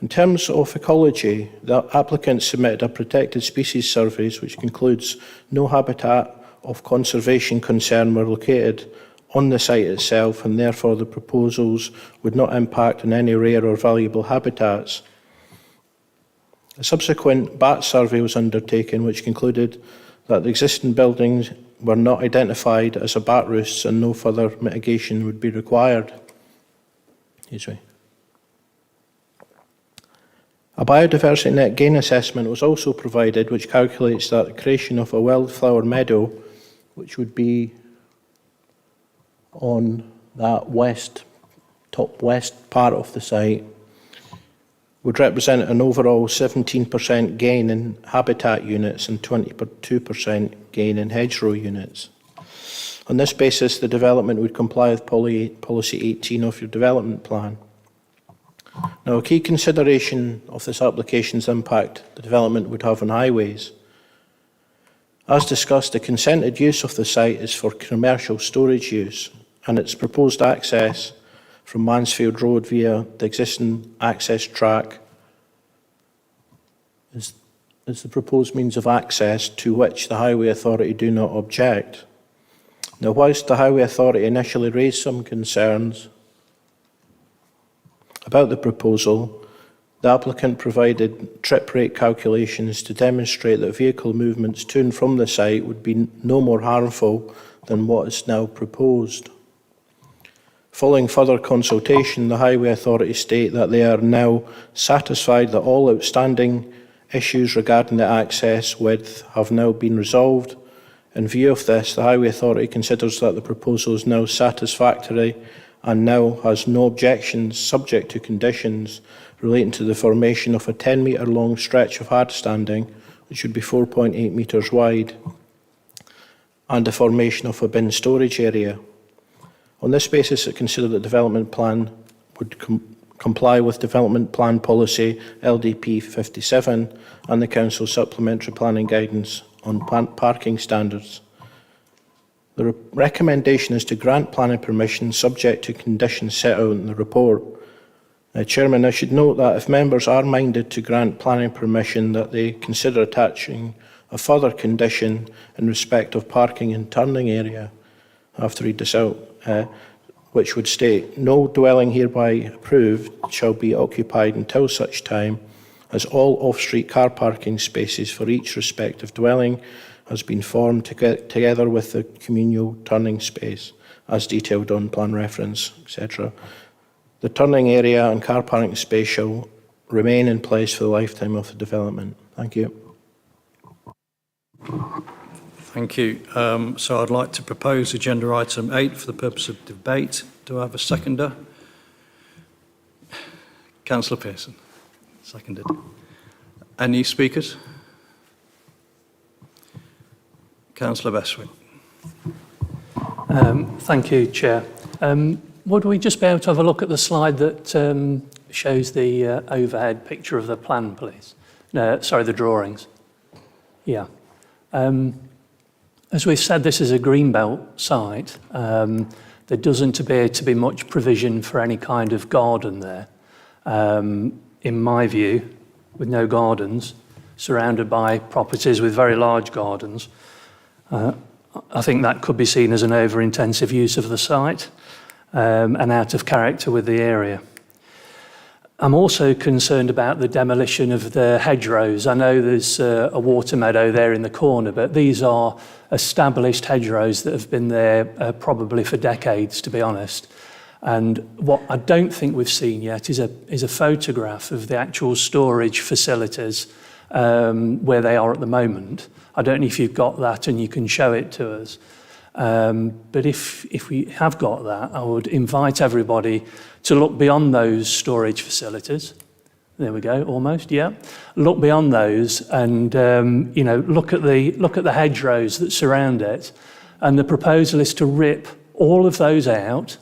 In terms of ecology, the applicant submitted a protected species surveys, which concludes no habitat of conservation concern were located on the site itself, and therefore the proposals would not impact on any rare or valuable habitats. A subsequent bat survey was undertaken, which concluded that the existing buildings were not identified as a bat roost and no further mitigation would be required. A biodiversity net gain assessment was also provided, which calculates that the creation of a wildflower meadow, which would be on that top west part of the site, would represent an overall 17% gain in habitat units and 22% gain in hedgerow units. On this basis, the development would comply with Policy 18 of your development plan. Now, a key consideration of this application's impact the development would have on highways. As discussed, the consented use of the site is for commercial storage use, and its proposed access from Mansfield Road via the existing access track is the proposed means of access to which the Highway Authority do not object. Now, whilst the Highway Authority initially raised some concerns about the proposal, the applicant provided trip rate calculations to demonstrate that vehicle movements to and from the site would be no more harmful than what is now proposed. Following further consultation, the Highway Authority state that they are now satisfied that all outstanding issues regarding the access width have now been resolved. In view of this, the Highway Authority considers that the proposal is now satisfactory and now has no objections subject to conditions relating to the formation of a 10-metre long stretch of hard standing, which would be 4.8 metres wide, and the formation of a bin storage area. On this basis, it considered that the development plan would comply with Development Plan Policy LDP 57 and the Council's supplementary planning guidance on parking standards. The recommendation is to grant planning permission subject to conditions set out in the report. Chairman, I should note that if members are minded to grant planning permission, that they consider attaching a further condition in respect of parking and turning area. I have to read this out, which would state, no dwelling hereby approved shall be occupied until such time as all off-street car parking spaces for each respective dwelling has been formed together with the communal turning space as detailed on plan reference, etc. The turning area and car parking space shall remain in place for the lifetime of the development. Thank you. Thank you. So I'd like to propose agenda item 8 for the purpose of debate. Do I have a seconder? Councillor Pearson, seconded. Any speakers? Councillor Bestwick. Thank you, Chair. Would we just be able to have a look at the slide that shows the overhead picture of the plan, please? No, sorry, the drawings. Yeah. As we've said, this is a greenbelt site. There doesn't appear to be much provision for any kind of garden there. In my view, with no gardens, surrounded by properties with very large gardens, I think that could be seen as an over-intensive use of the site and out of character with the area. I'm also concerned about the demolition of the hedgerows. I know there's a water meadow there in the corner, but these are established hedgerows that have been there probably for decades, to be honest. And what I don't think we've seen yet is a photograph of the actual storage facilities where they are at the moment. I don't know if you've got that and you can show it to us. But if we have got that, I would invite everybody to look beyond those storage facilities. There we go, almost, yeah. Look beyond those and you know, look at the hedgerows that surround it. And the proposal is to rip all of those out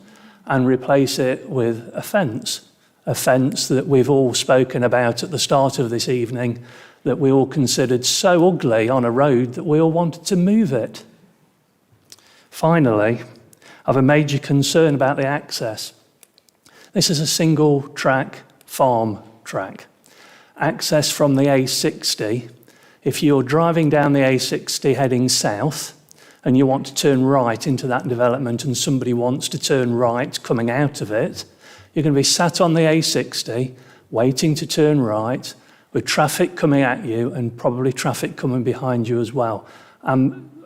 and replace it with a fence that we've all spoken about at the start of this evening, that we all considered so ugly on a road that we all wanted to move it. Finally, I have a major concern about the access. This is a single track farm track. Access from the A60, if you're driving down the A60 heading south and you want to turn right into that development and somebody wants to turn right coming out of it, you're going to be sat on the A60 waiting to turn right with traffic coming at you and probably traffic coming behind you as well.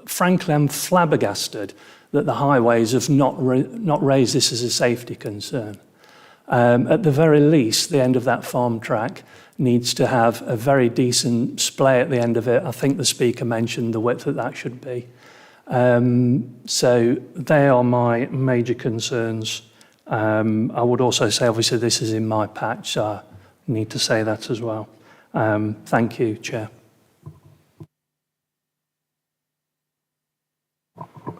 Frankly, I'm flabbergasted that the highways have not raised this as a safety concern. At the very least, the end of that farm track needs to have a very decent splay at the end of it. I think the speaker mentioned the width that should be. So they are my major concerns. I would also say, obviously, this is in my patch, so I need to say that as well. Thank you, Chair.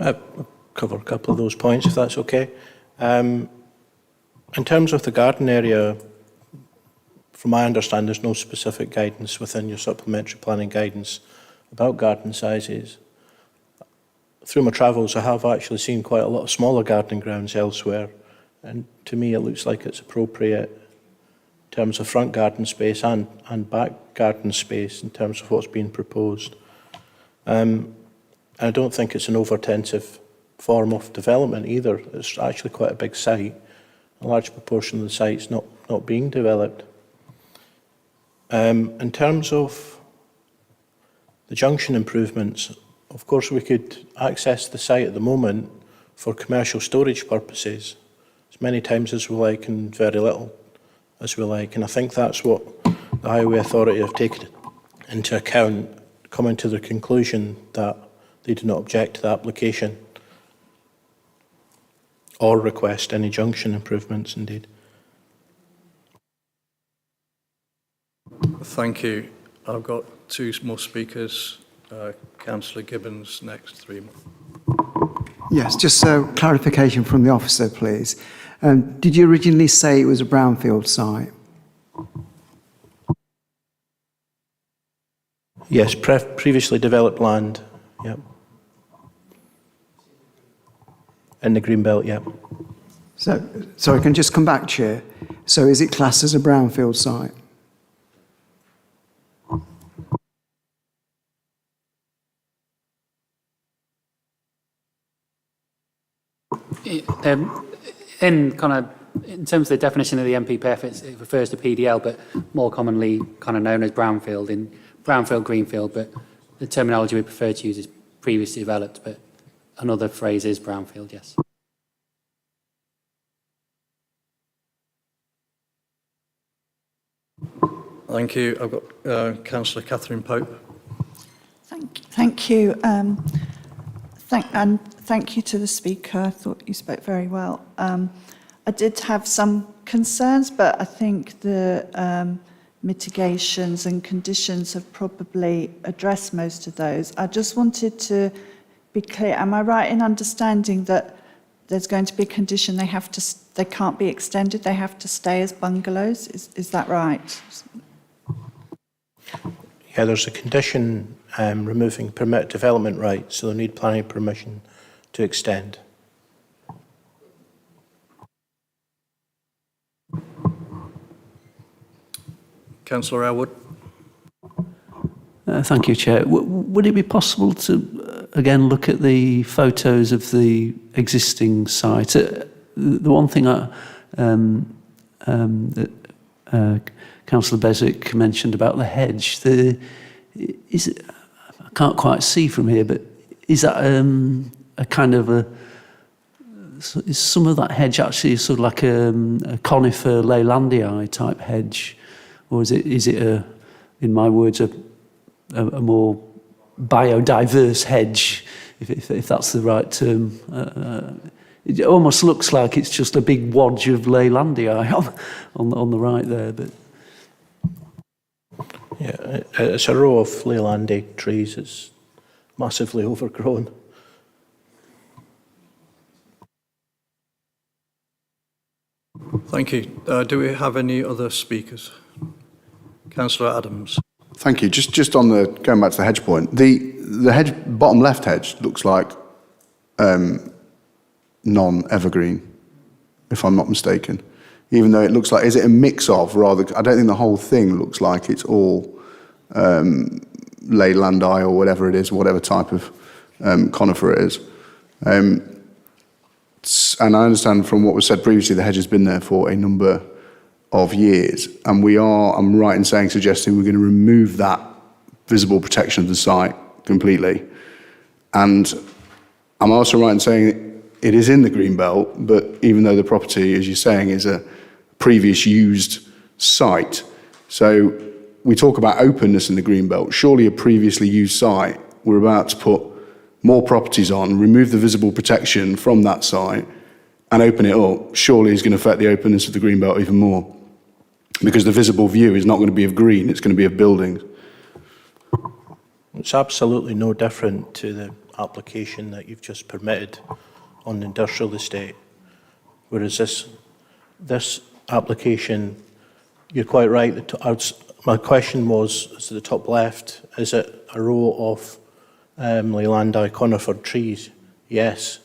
I'll cover a couple of those points, if that's okay. In terms of the garden area, from my understanding, there's no specific guidance within your supplementary planning guidance about garden sizes. Through my travels, I have actually seen quite a lot of smaller gardening grounds elsewhere, and to me it looks like it's appropriate in terms of front garden space and back garden space in terms of what's being proposed. And I don't think it's an over-intensive form of development either. It's actually quite a big site. A large proportion of the site's not being developed. In terms of the junction improvements, of course we could access the site at the moment for commercial storage purposes as many times as we like and very little as we like. And I think that's what the Highway Authority have taken into account, coming to the conclusion that they do not object to the application or request any junction improvements, indeed. Thank you. I've got two more speakers. Councillor Gibbons next, 3 more. Yes, just so clarification from the officer, please. Did you originally say it was a brownfield site? Yes, previously developed land, yep. In the Greenbelt, yep. So, sorry, can I just come back, Chair? So is it classed as a brownfield site? In terms of the definition of the MPPF, it refers to PDL, but more commonly kind of known as brownfield, in brownfield, greenfield, but the terminology we prefer to use is previously developed, but another phrase is brownfield, yes. Thank you. I've got Councillor Catherine Pope. Thank you. Thank you to the speaker. I thought you spoke very well. I did have some concerns, but I think the mitigations and conditions have probably addressed most of those. I just wanted to be clear. Am I right in understanding that there's going to be a condition they can't be extended, they have to stay as bungalows? Is that right? Yeah, there's a condition removing permit development rights, so they'll need planning permission to extend. Councillor Elwood. Thank you, Chair. Would it be possible to, again, look at the photos of the existing site? The one thing that Councillor Beswick mentioned about the hedge, I can't quite see from here, but is that a kind of a... Is some of that hedge actually sort of like a conifer Leylandii type hedge? Or is it in my words, a more biodiverse hedge, if that's the right term? It almost looks like it's just a big wodge of Leylandii on the right there. But yeah, it's a row of Leylandii trees. It's massively overgrown. Thank you. Do we have any other speakers? Councillor Adams. Thank you. Just on going back to the hedge point, the hedge, bottom left hedge looks like non-evergreen, if I'm not mistaken. Even though it looks like, is it a mix of rather? I don't think the whole thing looks like it's all Leylandii or whatever it is, whatever type of conifer it is. And I understand from what was said previously, the hedge has been there for a number of years, and I'm right in suggesting we're going to remove that visible protection of the site completely. And I'm also right in saying it is in the green belt, but even though the property, as you're saying, is a previous used site, so we talk about openness in the green belt. Surely a previously used site, we're about to put more properties on, remove the visible protection from that site and open it up, surely is going to affect the openness of the green belt even more. Because the visible view is not going to be of green, it's going to be of buildings. It's absolutely no different to the application that you've just permitted on the industrial estate. Whereas this application, you're quite right. My question was, to the top left, is it a row of Leylandii conifer trees? Yes.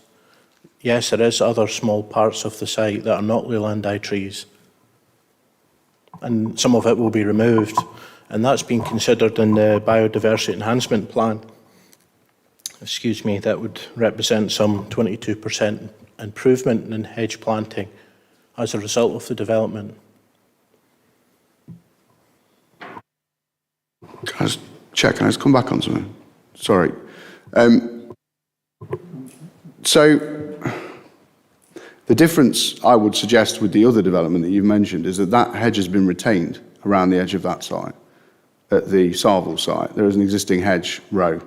Yes, there is other small parts of the site that are not Leylandii trees. And some of it will be removed. And that's been considered in the biodiversity enhancement plan. Excuse me, that would represent some 22% improvement in hedge planting as a result of the development. Can I just come back on something? Sorry. So the difference I would suggest with the other development that you've mentioned is that hedge has been retained around the edge of that site. At the Sarville site, there is an existing hedge row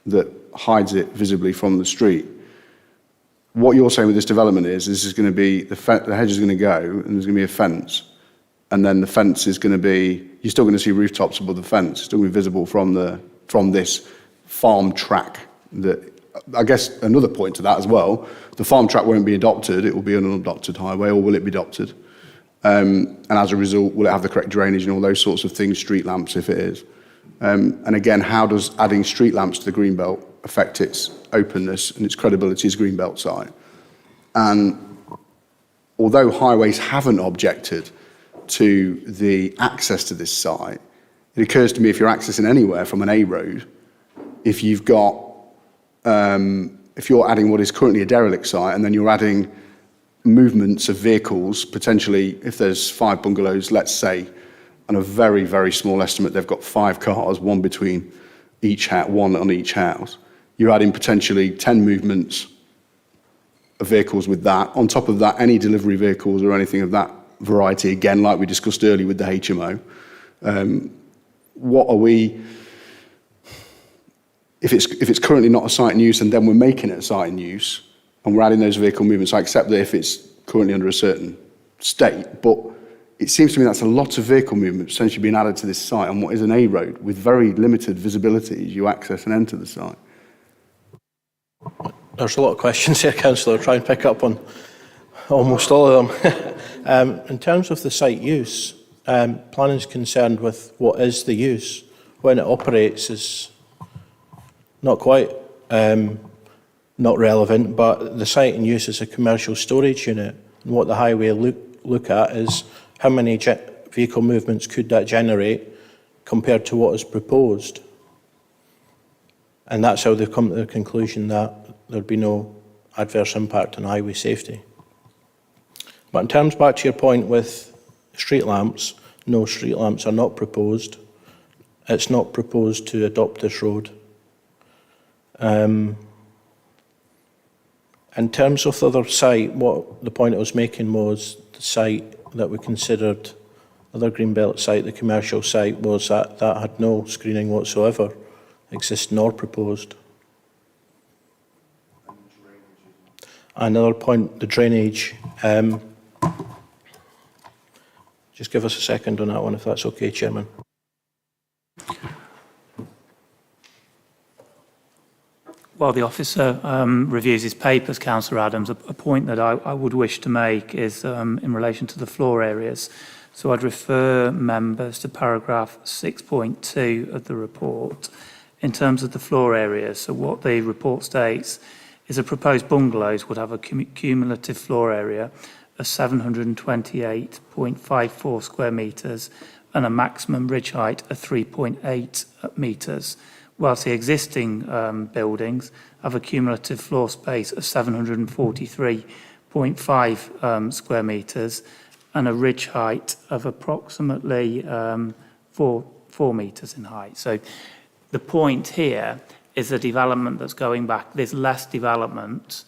that hides it visibly from the street. What you're saying with this development is this is going to be, the hedge is going to go and there's going to be a fence, and then the fence is going to be, you're still going to see rooftops above the fence, still going to be visible from this farm track. That, I guess another point to that as well, the farm track won't be adopted, it will be an unadopted highway, or will it be adopted? And as a result, will it have the correct drainage and all those sorts of things, street lamps if it is? And again, how does adding street lamps to the Greenbelt affect its openness and its credibility as a Greenbelt site? And although highways haven't objected to the access to this site, it occurs to me if you're accessing anywhere from an A road, if you've got, if you're adding what is currently a derelict site and then you're adding movements of vehicles, potentially if there's 5 bungalows, let's say, and a very, very small estimate, they've got 5 cars, one between each house, one on each house. You're adding potentially 10 movements of vehicles with that. On top of that, any delivery vehicles or anything of that variety, again, like we discussed earlier with the HMO, What are we, if it's currently not a site in use and then we're making it a site in use and we're adding those vehicle movements, I accept that if it's currently under a certain state, but it seems to me that's a lot of vehicle movement potentially being added to this site on what is an A road with very limited visibility as you access and enter the site. There's a lot of questions here, Councillor. I'll try and pick up on almost all of them. In terms of the site use, planning is concerned with what is the use. When it operates is not quite not relevant, but the site in use is a commercial storage unit. And what the highway look at is how many vehicle movements could that generate compared to what is proposed. And that's how they've come to the conclusion that there'd be no adverse impact on highway safety. But in terms, back to your point with street lamps, no, street lamps are not proposed. It's not proposed to adopt this road. In terms of the other site, what the point I was making was the site that we considered, other Greenbelt site, the commercial site, was that had no screening whatsoever, existing or proposed. Another point, the drainage. Just give us a second on that one, if that's okay, Chairman. While the officer reviews his papers, Councillor Adams, a point that I would wish to make is in relation to the floor areas. So I'd refer members to paragraph 6.2 of the report in terms of the floor areas. So what the report states is the proposed bungalows would have a cumulative floor area of 728.54 square metres and a maximum ridge height of 3.8 metres, whilst the existing buildings have a cumulative floor space of 743.5 square metres and a ridge height of approximately 4 metres in height. So the point here is the development that's going back. There's less development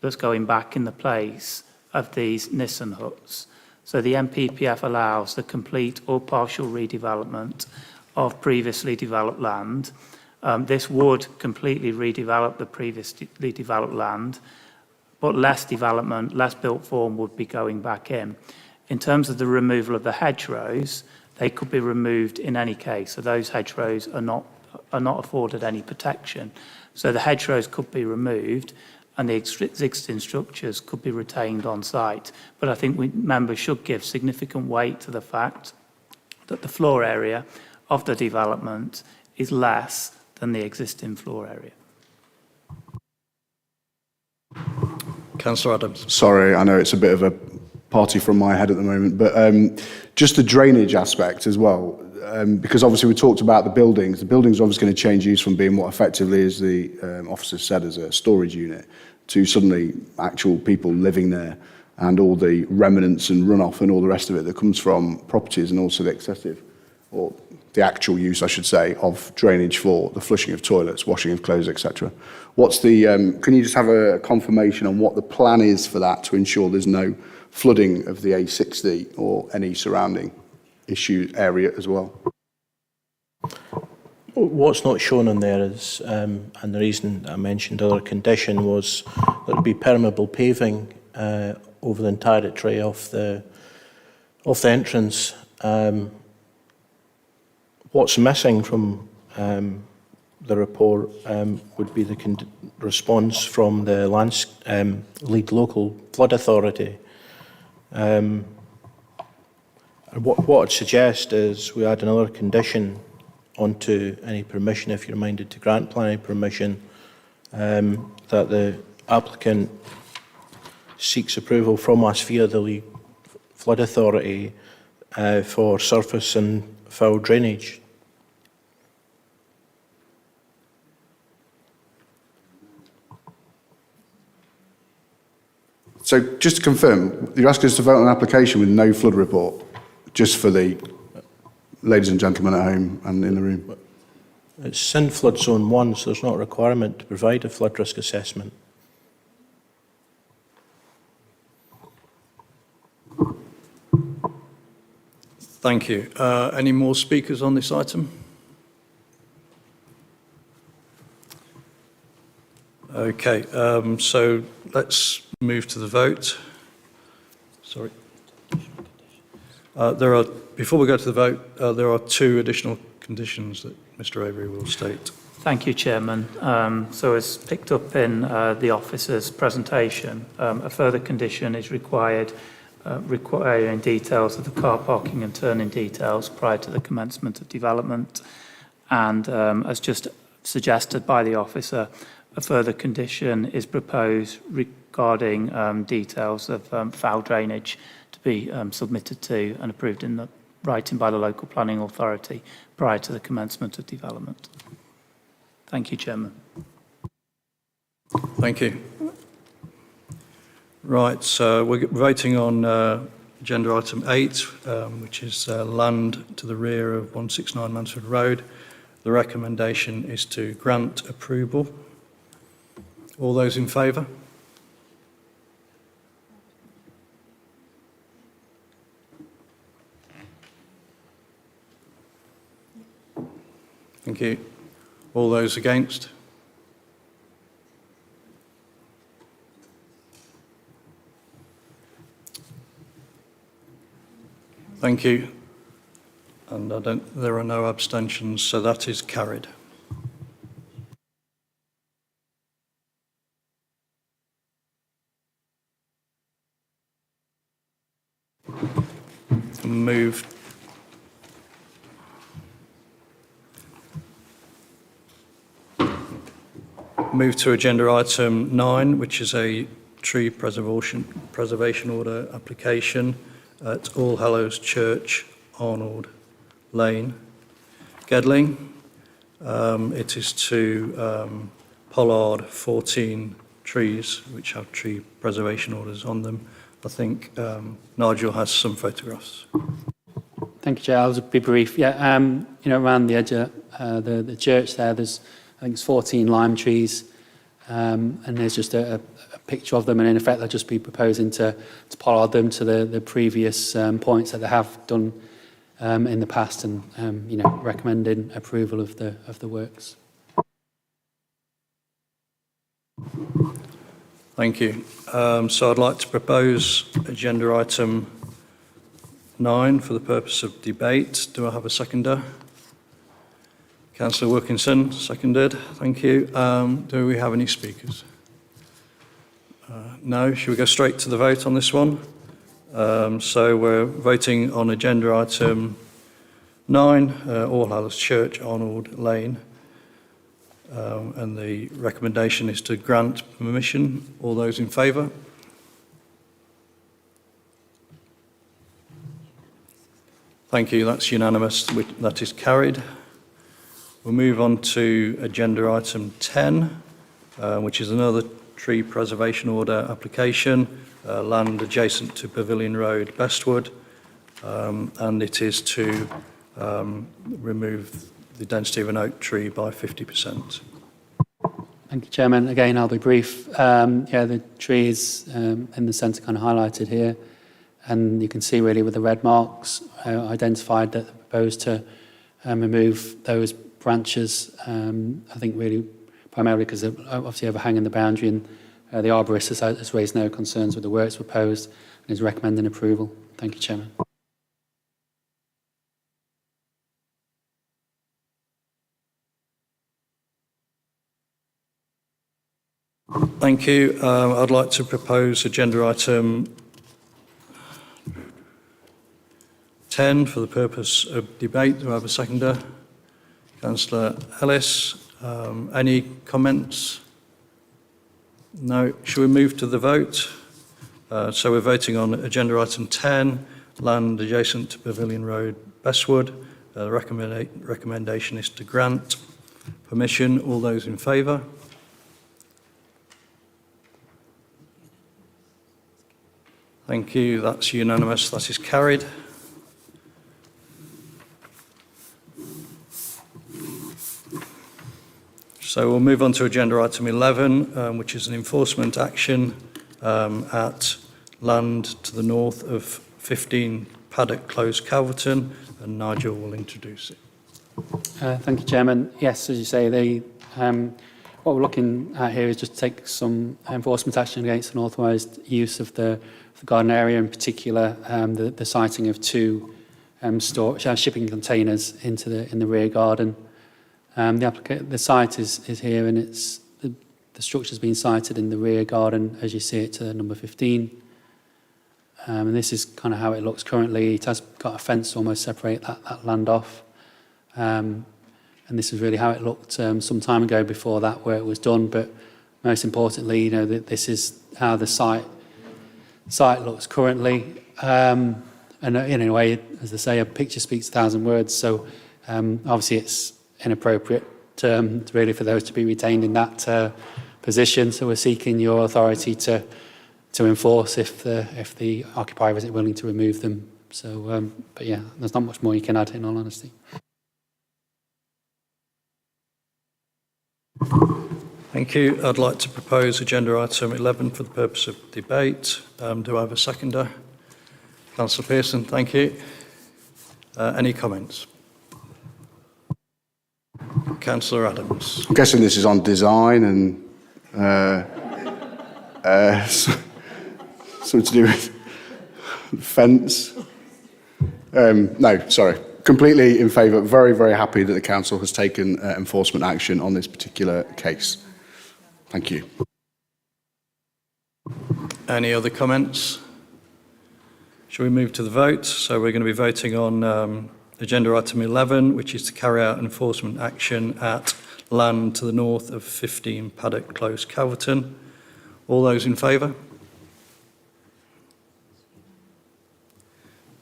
that's going back in the place of these Nissan huts. So the MPPF allows the complete or partial redevelopment of previously developed land. This would completely redevelop the previously developed land, but less development, less built form would be going back in. In terms of the removal of the hedgerows, they could be removed in any case. So those hedgerows are not afforded any protection. So the hedgerows could be removed and the existing structures could be retained on site. But I think members should give significant weight to the fact that the floor area of the development is less than the existing floor area. Councillor Adams. Sorry, I know it's a bit of a party from my head at the moment, but just the drainage aspect as well, because obviously we talked about the buildings. The buildings are obviously going to change use from being what effectively, as the officer said, as a storage unit, to suddenly actual people living there, and all the remnants and runoff and all the rest of it that comes from properties, and also the excessive, or the actual use, I should say, of drainage for the flushing of toilets, washing of clothes, etc. What's the, can you just have a confirmation on what the plan is for that to ensure there's no flooding of the A60 or any surrounding issue area as well? What's not shown on there is, and the reason I mentioned other condition was there would be permeable paving over the entirety of the entrance. What's missing from the report would be the response from the lead local flood authority. What I'd suggest is we add another condition onto any permission, if you're minded to grant planning permission, that the applicant seeks approval from us via the lead flood authority for surface and foul drainage. So just to confirm, you're asking us to vote on an application with no flood report, just for the ladies and gentlemen at home and in the room? It's in flood zone 1, so there's not a requirement to provide a flood risk assessment. Thank you. Any more speakers on this item? Okay, so let's move to the vote. Sorry. Before we go to the vote, there are 2 additional conditions that Mr. Avery will state. Thank you, Chairman. So as picked up in the officer's presentation, a further condition is required requiring details of the car parking and turning details prior to the commencement of development. And as just suggested by the officer, a further condition is proposed regarding details of foul drainage to be submitted to and approved in the writing by the local planning authority prior to the commencement of development. Thank you, Chairman. Thank you. Right, so we're voting on agenda item 8, which is land to the rear of 169 Mansfield Road. The recommendation is to grant approval. All those in favour? Thank you. All those against? Thank you. And there are no abstentions, so that is carried. Move to agenda item 9, which is a tree preservation order application at All Hallows Church, Arnold Lane, Gedling. It is to pollard 14 trees which have tree preservation orders on them. I think Nigel has some photographs. Thank you, Chair. I'll just be brief. Yeah, around the edge of the church there, I think it's 14 lime trees, and there's just a picture of them, and in effect they'll just be proposing to pollard them to the previous points that they have done in the past, and recommending approval of the works. Thank you. So I'd like to propose agenda item 9 for the purpose of debate. Do I have a seconder? Councillor Wilkinson, seconded. Thank you. Do we have any speakers? No. Shall we go straight to the vote on this one? So we're voting on agenda item 9, All Hallows Church, Arnold Lane. And the recommendation is to grant permission. All those in favour? Thank you. That's unanimous. That is carried. We'll move on to agenda item 10, which is another tree preservation order application, land adjacent to Pavilion Road, Bestwood, and it is to remove the density of an oak tree by 50%. Thank you, Chairman. Again, I'll be brief. The tree is in the centre kind of highlighted here, and you can see really with the red marks identified that they're proposed to remove those branches, I think really primarily because they're obviously overhanging the boundary, and the arborist has raised no concerns with the works proposed and is recommending approval. Thank you, Chairman. Thank you. I'd like to propose agenda item 10 for the purpose of debate. Do I have a seconder? Councillor Ellis. Any comments? No. Shall we move to the vote? So we're voting on agenda item 10, land adjacent to Pavilion Road, Bestwood. The recommendation is to grant permission. All those in favour? Thank you. That's unanimous. That is carried. So we'll move on to agenda item 11, which is an enforcement action at land to the north of 15 Paddock Close, Calverton, and Nigel will introduce it. Thank you, Chairman. Yes, as you say, what we're looking at here is just to take some enforcement action against unauthorised use of the garden area, in particular the siting of two shipping containers in the rear garden. The site is here, and the structure's been sited in the rear garden, as you see it, to number 15. And this is kind of how it looks currently. It has got a fence to almost separate that land off. And this is really how it looked some time ago before that work was done. But most importantly, this is how the site looks currently. And in a way, as they say, a picture speaks 1,000 words. So obviously it's inappropriate really for those to be retained in that position. So we're seeking your authority to enforce if the occupier isn't willing to remove them. So, but yeah, there's not much more you can add, in all honesty. Thank you. I'd like to propose agenda item 11 for the purpose of debate. Do I have a seconder? Councillor Pearson, thank you. Any comments? Councillor Adams. I'm guessing this is on design and something to do with fence. No, sorry. Completely in favour. Very, very happy that the council has taken enforcement action on this particular case. Thank you. Any other comments? Shall we move to the vote? So we're going to be voting on agenda item 11, which is to carry out enforcement action at land to the north of 15 Paddock Close, Calverton. All those in favour?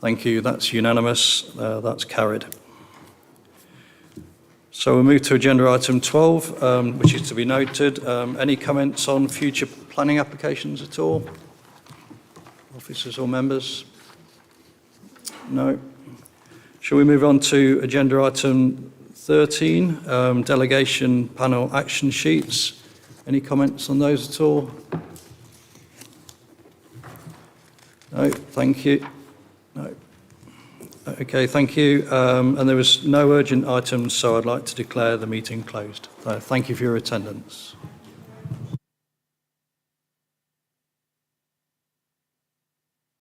Thank you. That's unanimous. That's carried. So we'll move to agenda item 12, which is to be noted. Any comments on future planning applications at all? Officers or members? No. Shall we move on to agenda item 13, delegation panel action sheets? Any comments on those at all? No, thank you. No. Okay, thank you. And there was no urgent items, so I'd like to declare the meeting closed. Thank you for your attendance.